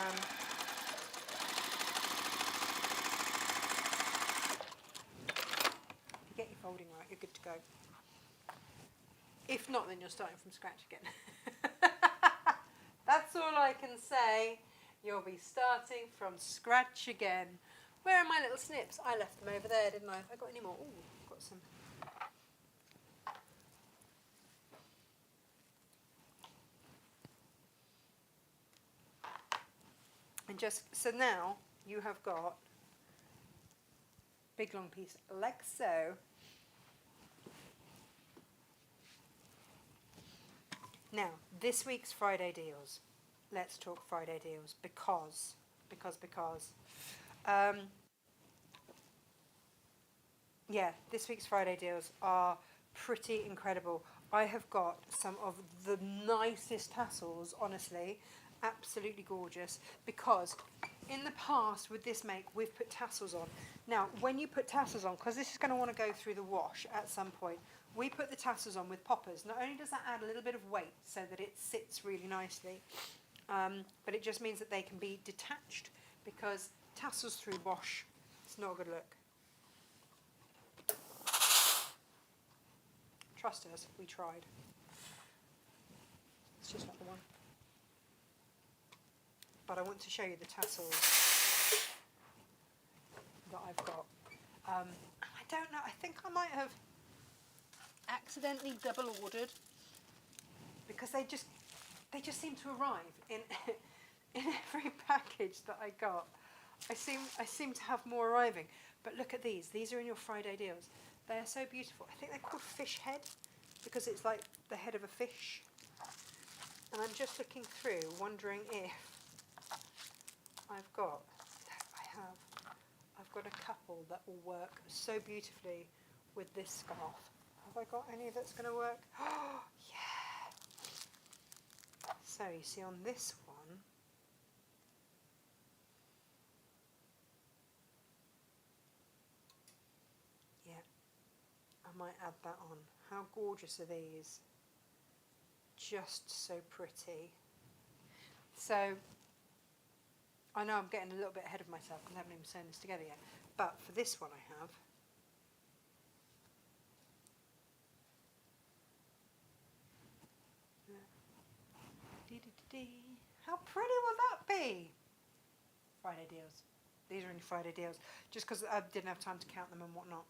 if you get your folding right, you're good to go. If not, then you're starting from scratch again. That's all I can say. You'll be starting from scratch again. Where are my little snips? I left them over there, didn't I? Have I got any more? Oh, I've got some. And just, so now you have got big long piece like so. Now, this week's Friday deals. Let's talk Friday deals because yeah, this week's Friday deals are pretty incredible. I have got some of the nicest tassels, honestly, absolutely gorgeous, because in the past with this make we've put tassels on. Now when you put tassels on, because this is going to want to go through the wash at some point, we put the tassels on with poppers. Not only does that add a little bit of weight so that it sits really nicely, but it just means that they can be detached, because tassels through wash, it's not a good look. Trust us, we tried. It's just not the one. But I want to show you the tassels that I've got. I don't know, I think I might have accidentally double ordered, because they just seem to arrive in in every package that I got. I seem to have more arriving. But look at these. These are in your Friday deals. They are so beautiful. I think they're called fish head, because it's like the head of a fish. And I'm just looking through, wondering if I've got a couple that will work so beautifully with this scarf. Have I got any that's going to work? Oh, yeah. So you see on this one, yeah, I might add that on. How gorgeous are these? Just so pretty. So I know I'm getting a little bit ahead of myself because I haven't even sewn this together yet. But for this one I have. How pretty will that be? Friday deals. These are only Friday deals. Just because I didn't have time to count them and whatnot.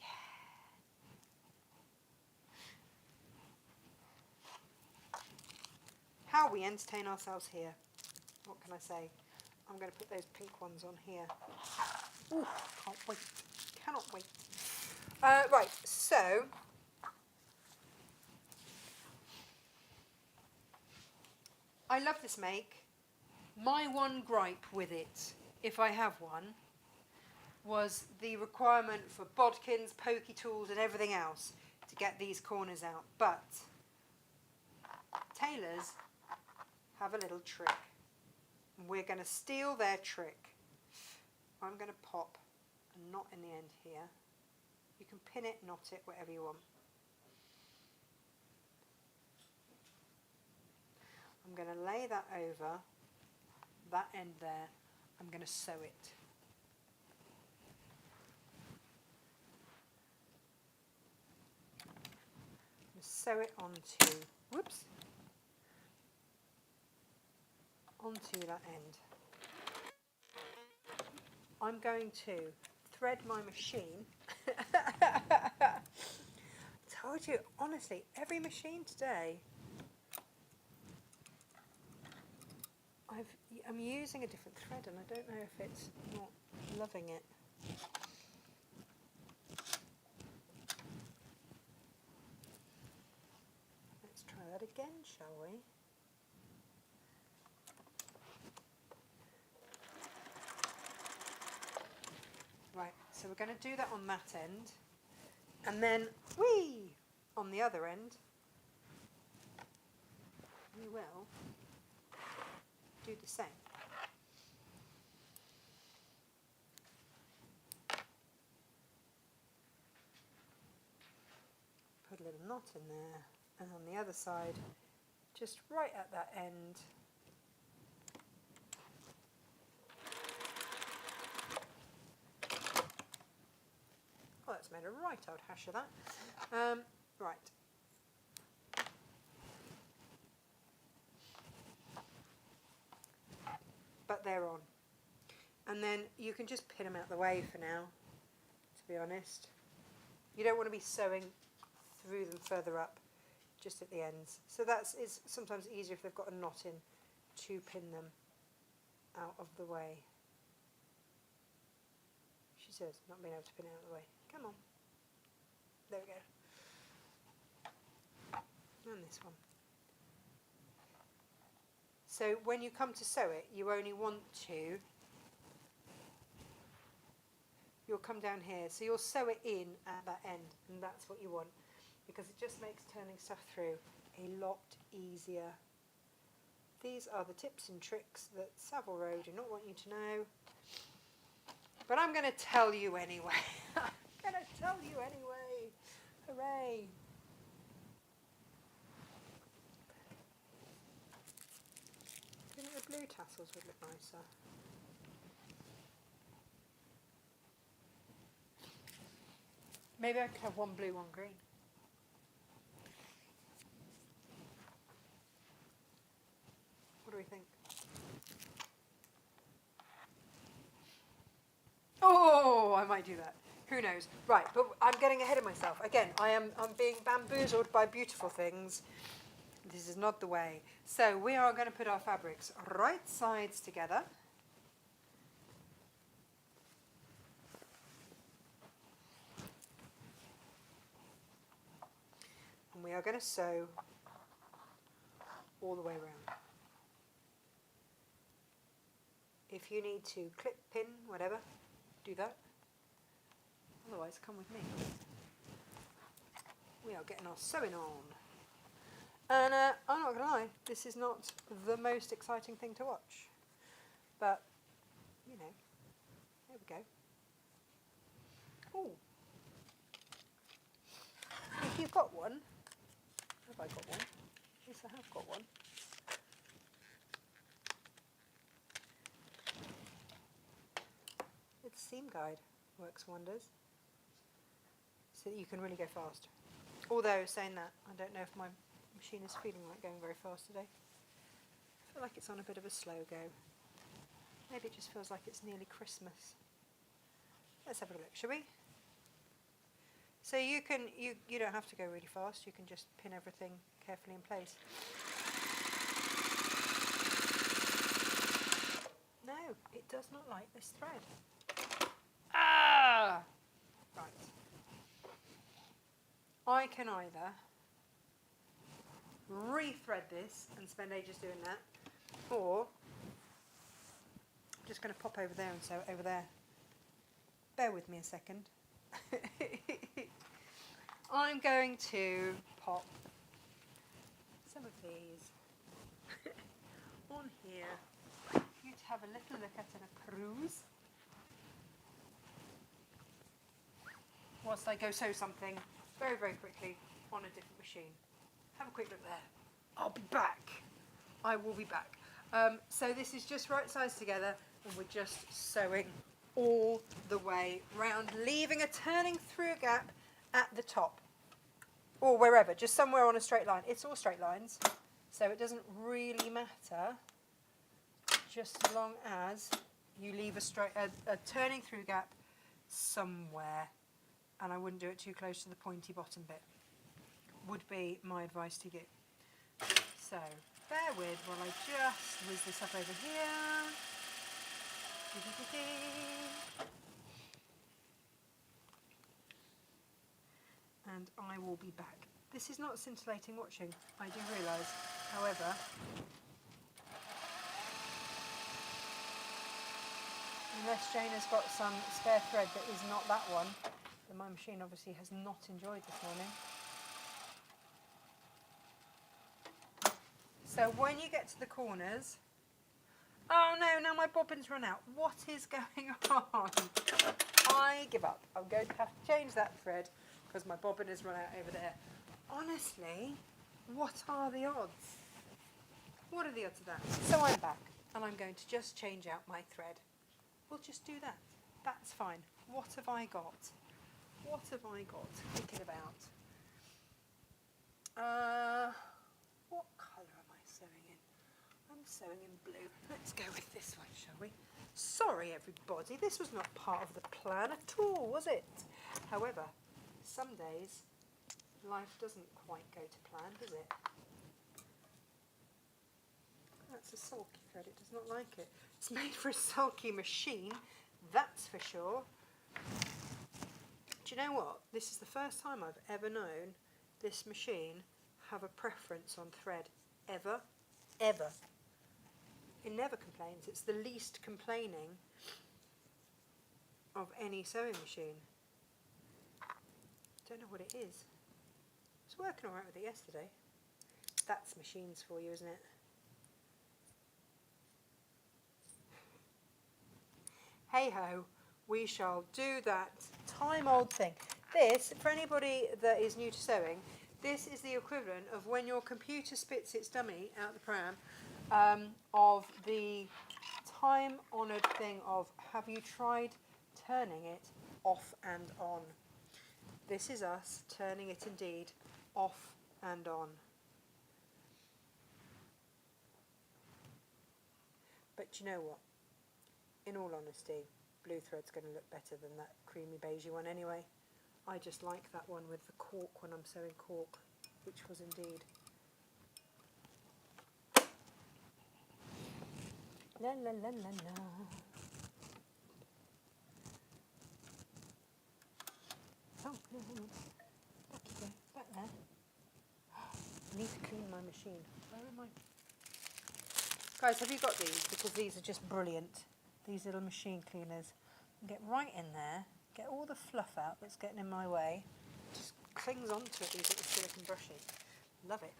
Yeah. How we entertain ourselves here. What can I say? I'm going to put those pink ones on here. Ooh, can't wait. Cannot wait. Right, so I love this make. My one gripe with it, if I have one, was the requirement for bodkins, pokey tools and everything else to get these corners out. But tailors have a little trick. We're going to steal their trick. I'm going to pop a knot in the end here. You can pin it, knot it, whatever you want. I'm going to lay that over that end there. I'm going to sew it. I'm going to sew it onto, whoops, onto that end. I'm going to thread my machine. I told you, honestly, every machine today, I'm using a different thread and I don't know if it's not loving it. Let's try that again, shall we? Right, so we're going to do that on that end, and then, whee, on the other end, we will do the same. Put a little knot in there, and on the other side, just right at that end, oh, that's made a right old hash of that. Right. But they're on. And then you can just pin them out the way for now, to be honest. You don't want to be sewing through them further up, just at the ends. So it's sometimes easier if they've got a knot in to pin them out of the way. She says, not being able to pin it out of the way. Come on. There we go. And this one. So when you come to sew it, you only want to, you'll come down here. So you'll sew it in at that end, and that's what you want, because it just makes turning stuff through a lot easier. These are the tips and tricks that Savile Row do not want you to know, but I'm going to tell you anyway. I'm going to tell you anyway. Hooray. Do you think the blue tassels would look nicer? Maybe I could have one blue, one green. What do we think? Oh, I might do that. Who knows? Right, but I'm getting ahead of myself. Again, I'm being bamboozled by beautiful things. This is not the way. So we are going to put our fabrics right sides together. And we are going to sew all the way around. If you need to clip, pin, whatever, do that. Otherwise, come with me. We are getting our sewing on. And I'm not going to lie, this is not the most exciting thing to watch. But, you know, there we go. Ooh. If you've got one, have I got one? Yes, I have got one. Its seam guide works wonders, so that you can really go fast. Although, saying that, I don't know if my machine is feeling like going very fast today. I feel like it's on a bit of a slow go. Maybe it just feels like it's nearly Christmas. Let's have a look, shall we? So you don't have to go really fast, you can just pin everything carefully in place. No, it does not like this thread. Ah! Right. I can either re-thread this and spend ages doing that, or I'm just going to pop over there and sew it over there. Bear with me a second. I'm going to pop some of these on here for you to have a little look at in a peruse, whilst I go sew something very, very quickly on a different machine. Have a quick look there. I'll be back. I will be back. So this is just right sides together, and we're just sewing all the way round, leaving a turning through gap at the top, or wherever, just somewhere on a straight line. It's all straight lines, so it doesn't really matter, just as long as you leave a turning through gap somewhere. And I wouldn't do it too close to the pointy bottom bit, would be my advice to you. So bear with while I just whiz this up over here. And I will be back. This is not scintillating watching, I do realise. However, unless Jane has got some spare thread that is not that one, then my machine obviously has not enjoyed this morning. So when you get to the corners, oh no, now my bobbin's run out. What is going on? I give up. I'm going to have to change that thread because my bobbin has run out over there. Honestly, what are the odds? What are the odds of that? So I'm back and I'm going to just change out my thread. We'll just do that. That's fine. What have I got? What have I got? Thinking about. What colour am I sewing in? I'm sewing in blue. Let's go with this one, shall we? Sorry, everybody. This was not part of the plan at all, was it? However, some days life doesn't quite go to plan, does it? That's a sulky thread. It does not like it. It's made for a sulky machine, that's for sure. Do you know what? This is the first time I've ever known this machine have a preference on thread. Ever. Ever. It never complains. It's the least complaining of any sewing machine. Don't know what it is. I was working alright with it yesterday. That's machines for you, isn't it? Hey ho, we shall do that time-old thing. This, for anybody that is new to sewing, this is the equivalent of when your computer spits its dummy out the pram, of the time-honoured thing of, have you tried turning it off and on? This is us turning it indeed off and on. But you know what? In all honesty, blue thread's going to look better than that creamy beigey one anyway. I just like that one with the cork when I'm sewing cork, which was indeed. La la la la la. Oh, no, hang on. Back you go. Back there. I need to clean my machine. Where am I? Guys, have you got these? Because these are just brilliant. These little machine cleaners. Get right in there, get all the fluff out that's getting in my way. Just clings onto it, these little silicone brushes. Love it.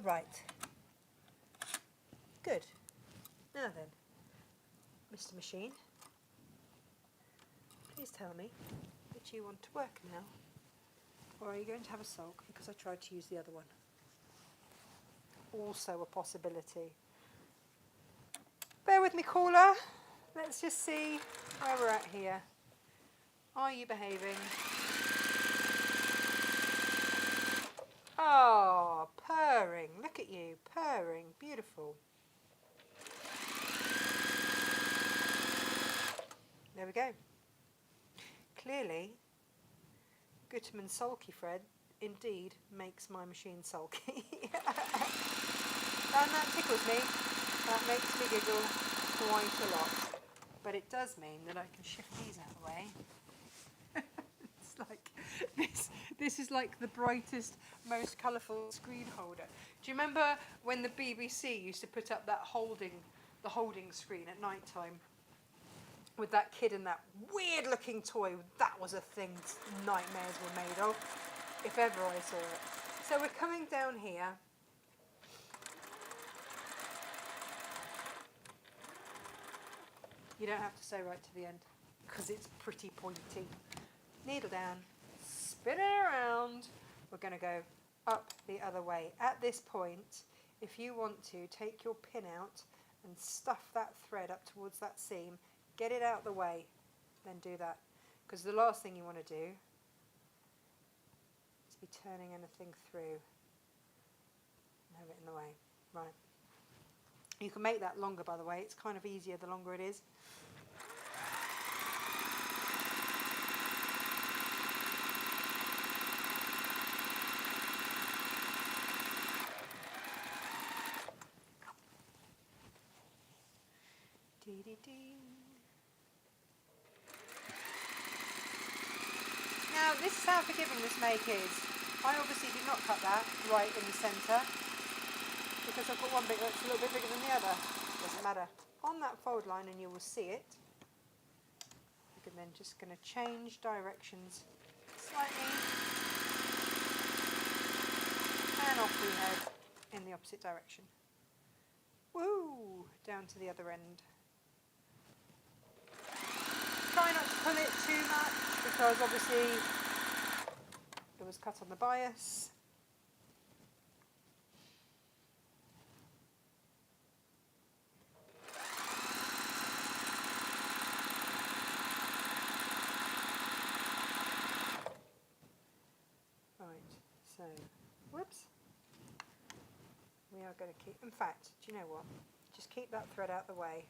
Right. Good. Now then, Mr. Machine, please tell me that you want to work now, or are you going to have a sulk because I tried to use the other one? Also a possibility. Bear with me, caller. Let's just see where we're at here. Are you behaving? Oh, purring. Look at you, purring. Beautiful. There we go. Clearly, Gutermann sulky thread indeed makes my machine sulky. And that tickles me. That makes me giggle quite a lot. But it does mean that I can shift these out of the way. It's like this is like the brightest, most colourful screen holder. Do you remember when the BBC used to put up that holding screen at night time with that kid and that weird looking toy? That was a thing nightmares were made of, if ever I saw it. So we're coming down here. You don't have to sew right to the end because it's pretty pointy. Needle down, spin it around. We're going to go up the other way. At this point, if you want to, take your pin out and stuff that thread up towards that seam, get it out the way, then do that. Because the last thing you want to do is be turning anything through and have it in the way. Right. You can make that longer, by the way. It's kind of easier the longer it is. Now, this is how forgiving this make is. I obviously did not cut that right in the centre because I've got one bit that's a little bit bigger than the other. Doesn't matter. On that fold line, and you will see it, you can then just going to change directions slightly, and off we head in the opposite direction. Woo! Down to the other end. Try not to pull it too much because obviously it was cut on the bias. Right, so, whoops. We are going to keep, in fact, do you know what? Just keep that thread out the way.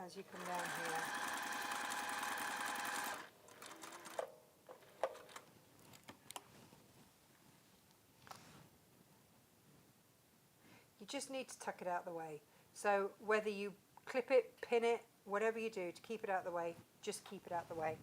As you come down here. You just need to tuck it out the way. So whether you clip it, pin it, whatever you do to keep it out the way, just keep it out the way.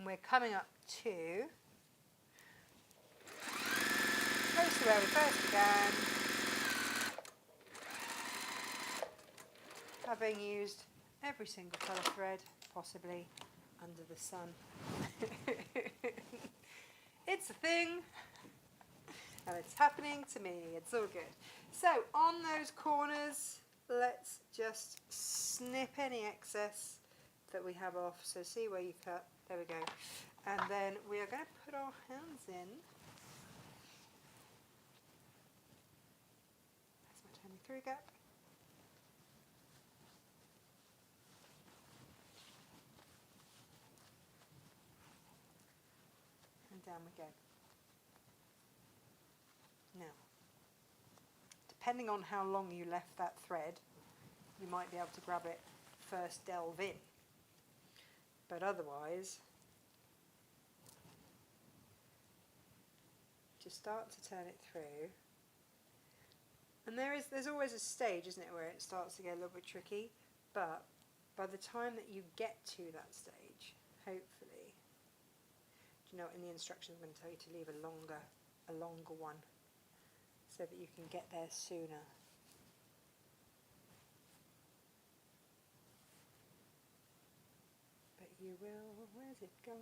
we're coming up to close to where we first began, having used every single colour thread possibly under the sun. It's a thing, and it's happening to me. It's all good. So on those corners, let's just snip any excess that we have off. So see where you cut, there we go. And then we are going to put our hands in. That's my turning through gap. And down we go. Now, depending on how long you left that thread, you might be able to grab it first delve in. But otherwise, just start to turn it through. And there's always a stage, isn't it, where it starts to get a little bit tricky, but by the time that you get to that stage, hopefully, do you know, in the instructions I'm going to tell you to leave a longer one, so that you can get there sooner. But you will. Where's it gone?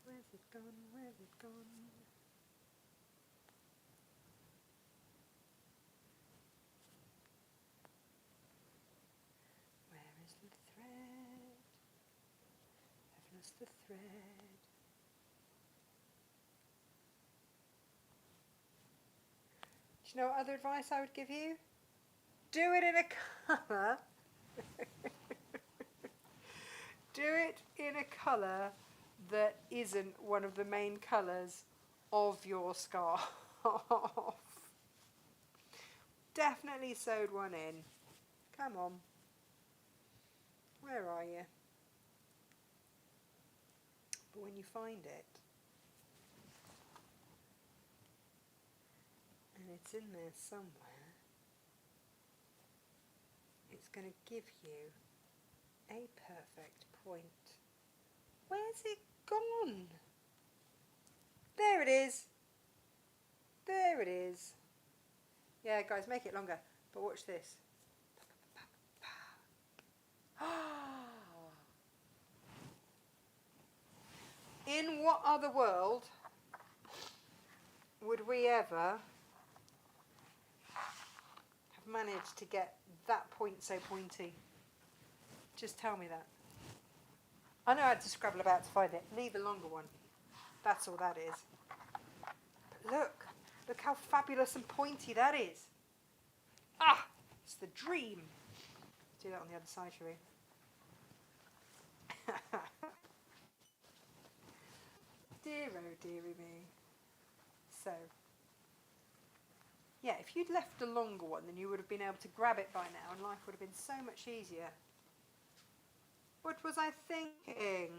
Where's it gone? Where's it gone? Where is the thread? I've lost the thread. Do you know what other advice I would give you? Do it in a colour. Do it in a colour that isn't one of the main colours of your scarf. Definitely sewed one in. Come on. Where are you? But when you find it, and it's in there somewhere, it's going to give you a perfect point. Where's it gone? There it is. There it is. Yeah, guys, make it longer. But watch this. In what other world would we ever have managed to get that point so pointy? Just tell me that. I know I had to scrabble about to find it. Leave a longer one. That's all that is. But look how fabulous and pointy that is. Ah, it's the dream. Do that on the other side, shall we? Dear oh dearie me. So, yeah, if you'd left a longer one, then you would have been able to grab it by now, and life would have been so much easier. What was I thinking?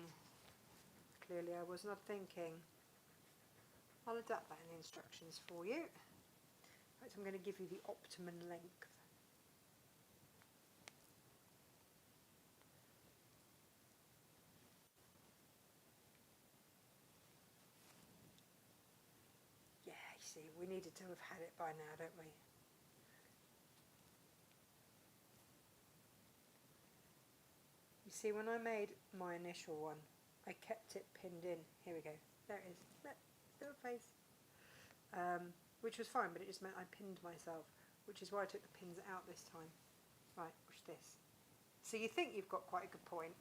Clearly I was not thinking. I'll adapt that in the instructions for you. Right, so I'm going to give you the optimum length. Yeah, you see, we needed to have had it by now, don't we? You see, when I made my initial one, I kept it pinned in. Here we go. There it is. Look, little face. Which was fine, but it just meant I pinned myself, which is why I took the pins out this time. Right, watch this. So you think you've got quite a good point.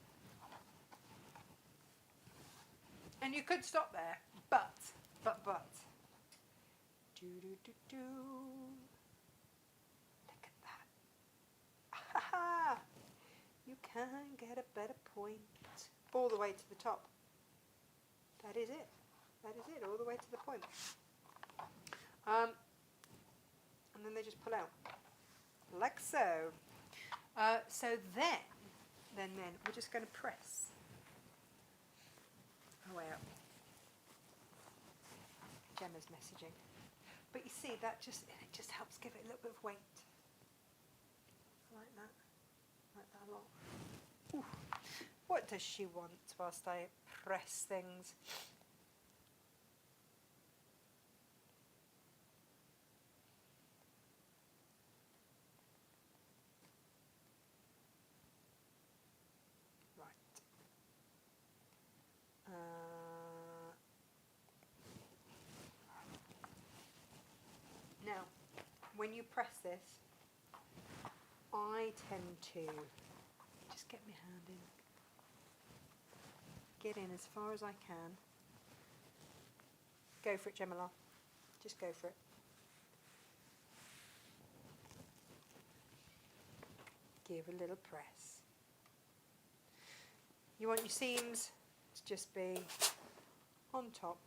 And you could stop there, but. Do. Look at that. Ha ha! You can get a better point. All the way to the top. That is it. That is it, all the way to the point. And then they just pull out. Like so. So then we're just going to press our way up. Gemma's messaging. But you see, it just helps give it a little bit of weight. I like that. I like that a lot. Ooh. What does she want whilst I press things? Now, when you press this, I tend to just get my hand in, get in as far as I can. Go for it, Gemma. Just go for it. Give a little press. You want your seams to just be on top.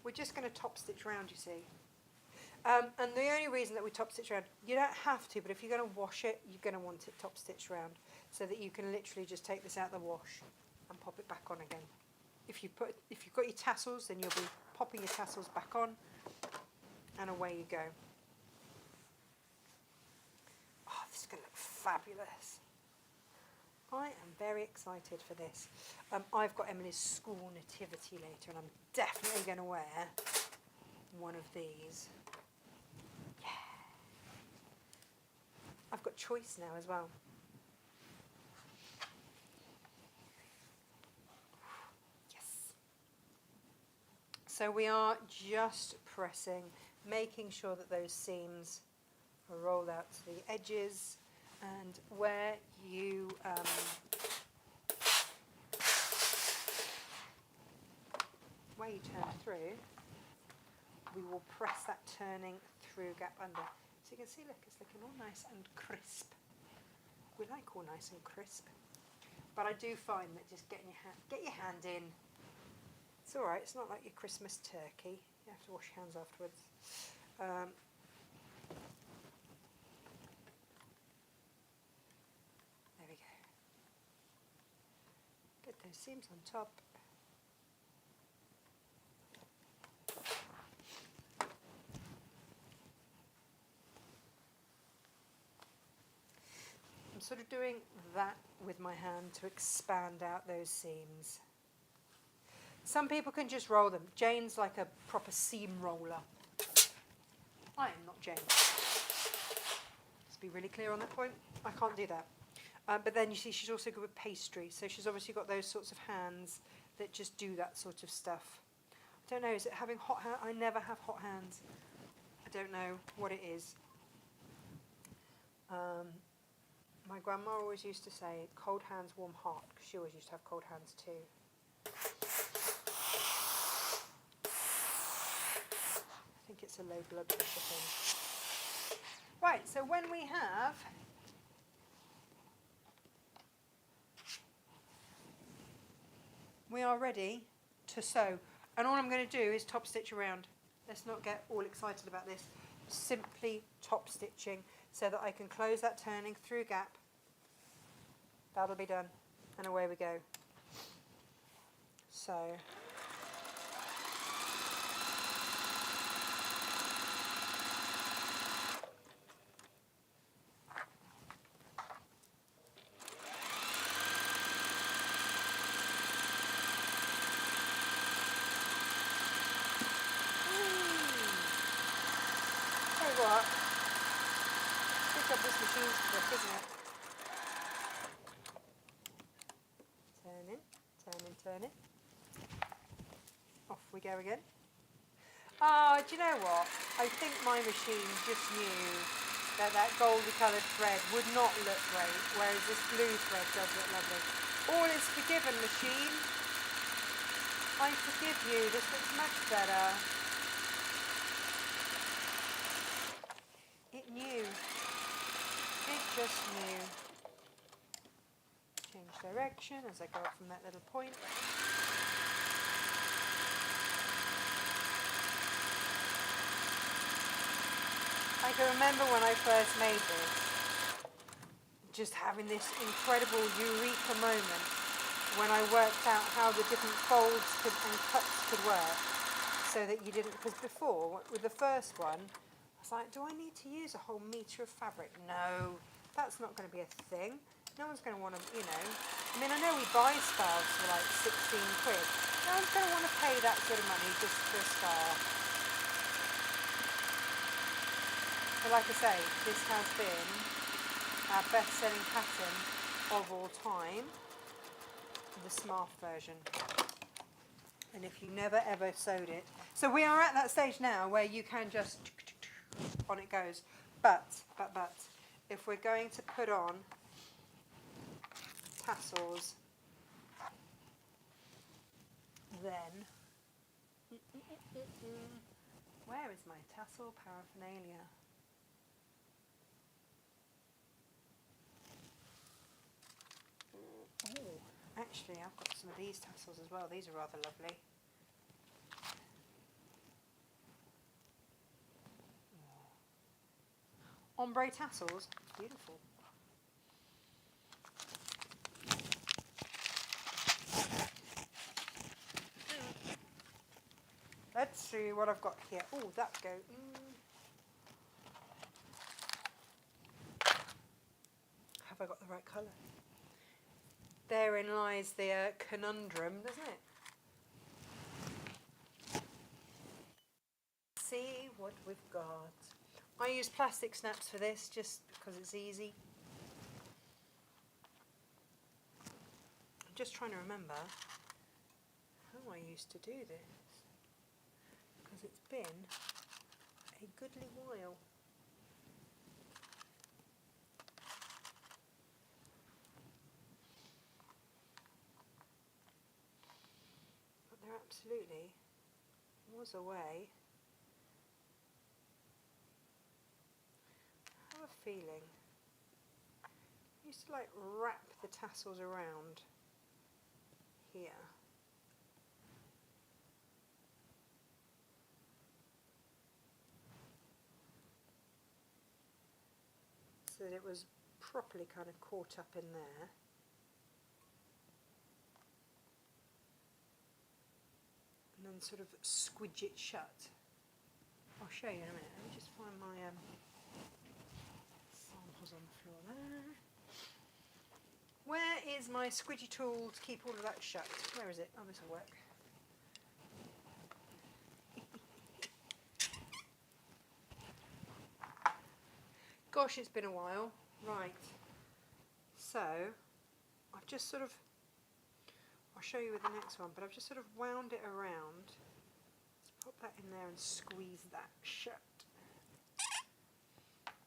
We're just going to top stitch round, you see. And the only reason that we top stitch round, you don't have to, but if you're going to wash it, you're going to want it top stitched round, so that you can literally just take this out of the wash and pop it back on again. If you've got your tassels, then you'll be popping your tassels back on, and away you go. Oh, this is going to look fabulous. I am very excited for this. I've got Emily's school nativity later, and I'm definitely going to wear one of these. Yeah. I've got choice now as well. Yes. So we are just pressing, making sure that those seams are rolled out to the edges, and where you turn through, we will press that turning through gap under. So you can see, look, it's looking all nice and crisp. We like all nice and crisp, but I do find that just get your hand in. It's all right. It's not like your Christmas turkey. You have to wash your hands afterwards. There we go. Get those seams on top. I'm sort of doing that with my hand to expand out those seams. Some people can just roll them. Jane's like a proper seam roller. I am not Jane. Let's be really clear on that point. I can't do that. But then you see she's also good with pastry, so she's obviously got those sorts of hands that just do that sort of stuff. I don't know, is it having hot hands? I never have hot hands. I don't know what it is. My grandma always used to say, cold hands, warm heart, because she always used to have cold hands too. I think it's a low blood pressure thing. Right, so when we have we are ready to sew, and all I'm going to do is top stitch around. Let's not get all excited about this. Simply top stitching so that I can close that turning through gap. That'll be done, and away we go. So what? Good job this machine's quick, isn't it? Turn in, turn in, turn in. Off we go again. Ah, do you know what? I think my machine just knew that that goldy coloured thread would not look great, whereas this blue thread does look lovely. All is forgiven, machine. I forgive you. This looks much better. It knew. It just knew. Change direction as I go up from that little point. I can remember when I first made this, just having this incredible eureka moment when I worked out how the different folds and cuts could work, so that you didn't, because before, with the first one, I was like, do I need to use a whole metre of fabric? No, that's not going to be a thing. No one's going to want to, you know. I mean, I know we buy scarves for like 16 quid. No one's going to want to pay that sort of money just for a scarf. But like I say, this has been our best-selling pattern of all time, the Smarf version. And if you never ever sewed it, so we are at that stage now where you can just on it goes. But if we're going to put on tassels, then where is my tassel paraphernalia? Oh, actually, I've got some of these tassels as well. These are rather lovely. Ombre tassels, beautiful. Let's see what I've got here. Oh, that go. Have I got the right colour? Therein lies the conundrum, doesn't it? See what we've got. I use plastic snaps for this just because it's easy. I'm just trying to remember how I used to do this, because it's been a goodly while. But there absolutely was a way. I have a feeling I used to like wrap the tassels around here. So that it was properly kind of caught up in there. And then sort of squidge it shut. I'll show you in a minute. Let me just find my samples on the floor there. Where is my squidgy tool to keep all of that shut? Where is it? Oh, this will work. Gosh, it's been a while. Right. So, I've just sort of, I'll show you with the next one, but I've just sort of wound it around. Let's pop that in there and squeeze that shut.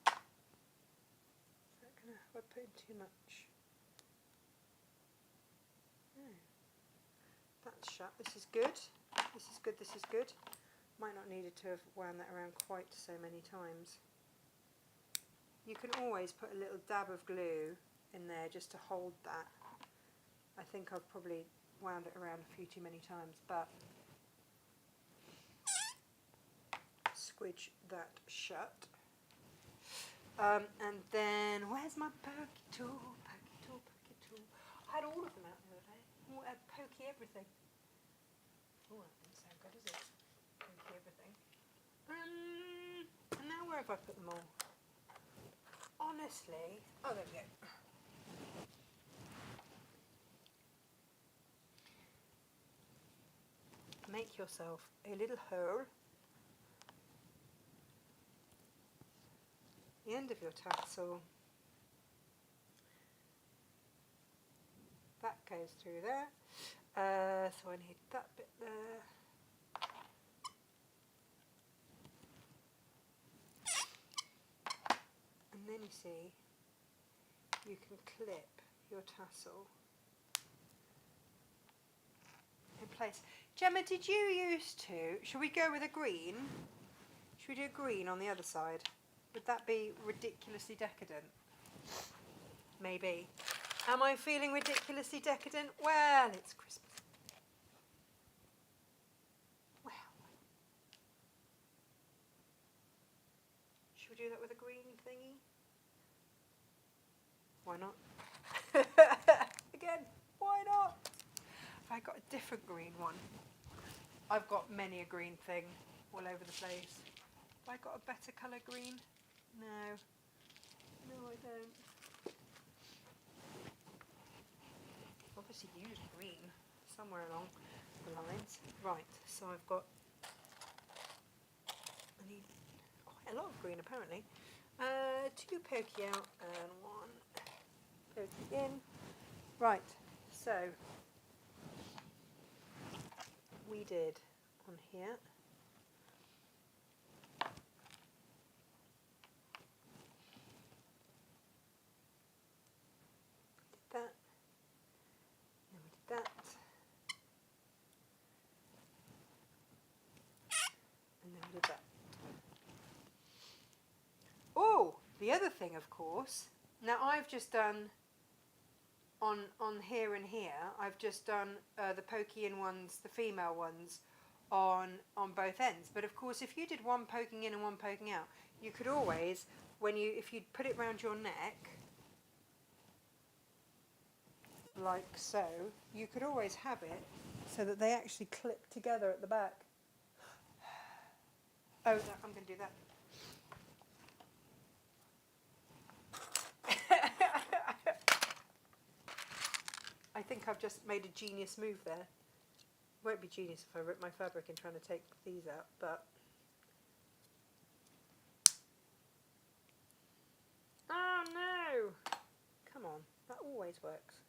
Is that gonna, have I put in too much? No. That's shut. This is good. This is good. This is good. Might not needed to have wound that around quite so many times. You can always put a little dab of glue in there just to hold that. I think I've probably wound it around a few too many times, but squidge that shut. And then, where's my pokey tool? Pokey tool, pokey tool. I had all of them out the other day. Oh, I had pokey everything. Oh, that didn't sound good, is it? Pokey everything. And now where have I put them all? Honestly, oh, there we go. Make yourself a little hole. The end of your tassel. That goes through there. So I need that bit there. And then you see, you can clip your tassel in place. Gemma, did you used to, should we go with a green? Should we do a green on the other side? Would that be ridiculously decadent? Maybe. Am I feeling ridiculously decadent? Well, it's Christmas. Well. Should we do that with a green thingy? Why not? Again, why not? Have I got a different green one? I've got many a green thing all over the place. Have I got a better colour green? No. No, I don't. obviously used green somewhere along the lines. Right, so I've got, I need quite a lot of green apparently. 2 pokey out and 1 pokey in. Right, so we did on here. That, then we did that, and then we did that. Oh, the other thing, of course, now I've just done on here and here, I've just done the pokey in ones, the female ones, on both ends. But of course, if you did one poking in and one poking out, you could always, if you put it round your neck, like so, you could always have it so that they actually clip together at the back. Oh, no, I'm going to do that. I think I've just made a genius move there. Won't be genius if I rip my fabric in trying to take these out, but... Oh no! Come on, that always works.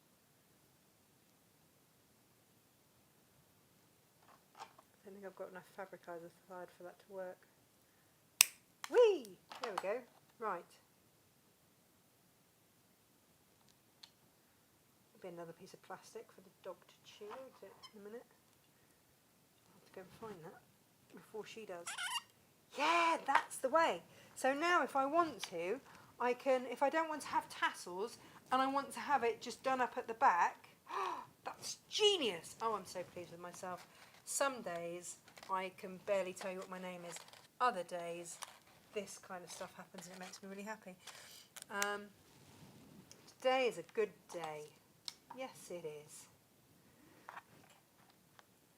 I don't think I've got enough fabric either side for that to work. Whee! There we go. Right. Be another piece of plastic for the dog to chew in a minute. I'll have to go and find that before she does. Yeah, that's the way. So now if I want to, I can, if I don't want to have tassels and I want to have it just done up at the back, that's genius. Oh, I'm so pleased with myself. Some days I can barely tell you what my name is. Other days this kind of stuff happens and it makes me really happy. Today is a good day. Yes, it is.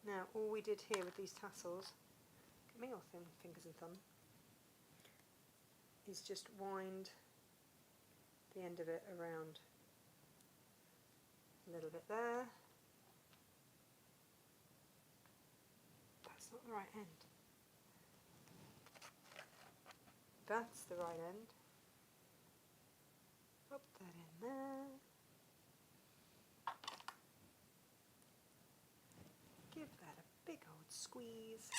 Now, all we did here with these tassels, get me off them fingers and thumb, is just wind the end of it around a little bit there. That's not the right end. That's the right end. Pop that in there. Give that a big old squeeze.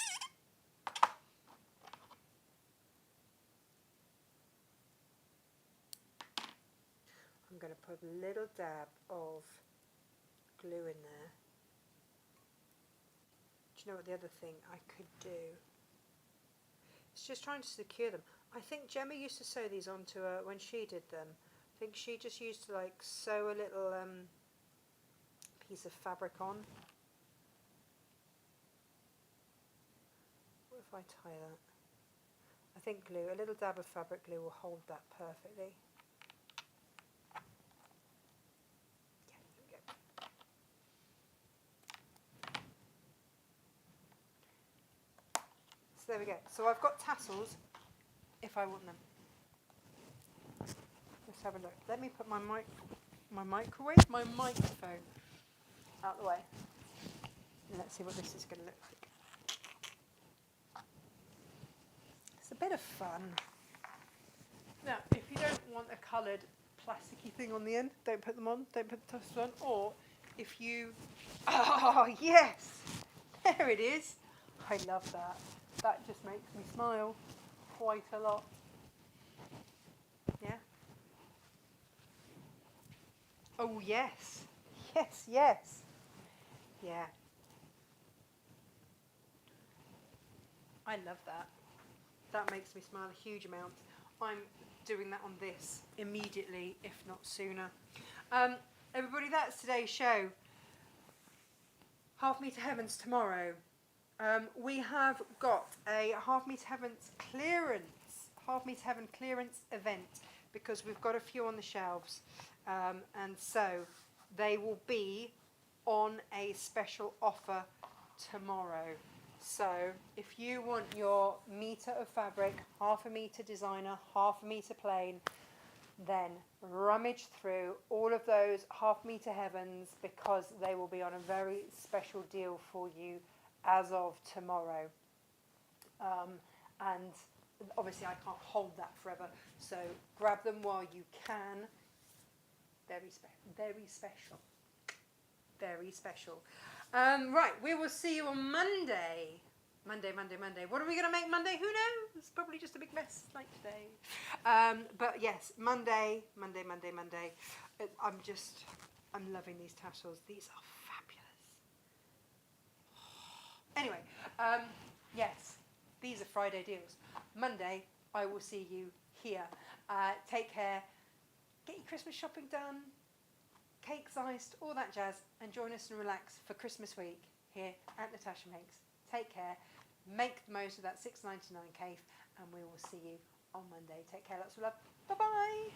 I'm going to put a little dab of glue in there. Do you know what the other thing I could do? It's just trying to secure them. I think Gemma used to sew these onto her when she did them. I think she just used to like sew a little piece of fabric on. What if I tie that? I think glue, a little dab of fabric glue will hold that perfectly. Yeah, there we go. So there we go. So I've got tassels if I want them. Let's have a look. Let me put my microphone out the way. And let's see what this is going to look like. It's a bit of fun. Now, if you don't want a coloured plasticky thing on the end, don't put them on. Don't put the tassels on. Or if you... Oh, yes! There it is. I love that. That just makes me smile quite a lot. Yeah? Oh, yes. Yes, yes. Yeah. I love that. That makes me smile a huge amount. I'm doing that on this immediately, if not sooner. Everybody, that's today's show. Half Metre Heavens tomorrow. We have got a Half Metre Heavens clearance event because we've got a few on the shelves, and so they will be on a special offer tomorrow. So if you want your metre of fabric, half a metre designer, half a metre plain, then rummage through all of those half-metre heavens, because they will be on a very special deal for you as of tomorrow. And obviously I can't hold that forever, so grab them while you can. Very special. Very special. Right, we will see you on Monday. Monday. What are we going to make Monday? Who knows? It's probably just a big mess like today. But yes, Monday. I'm loving these tassels. These are fabulous. Anyway, yes, these are Friday deals. Monday, I will see you here. Take care. Get your Christmas shopping done. Cakes iced, all that jazz, and join us and relax for Christmas week here at Natasha Makes. Take care. Make the most of that $6.99 cafe, and we will see you on Monday. Take care. Lots of love. Bye-bye.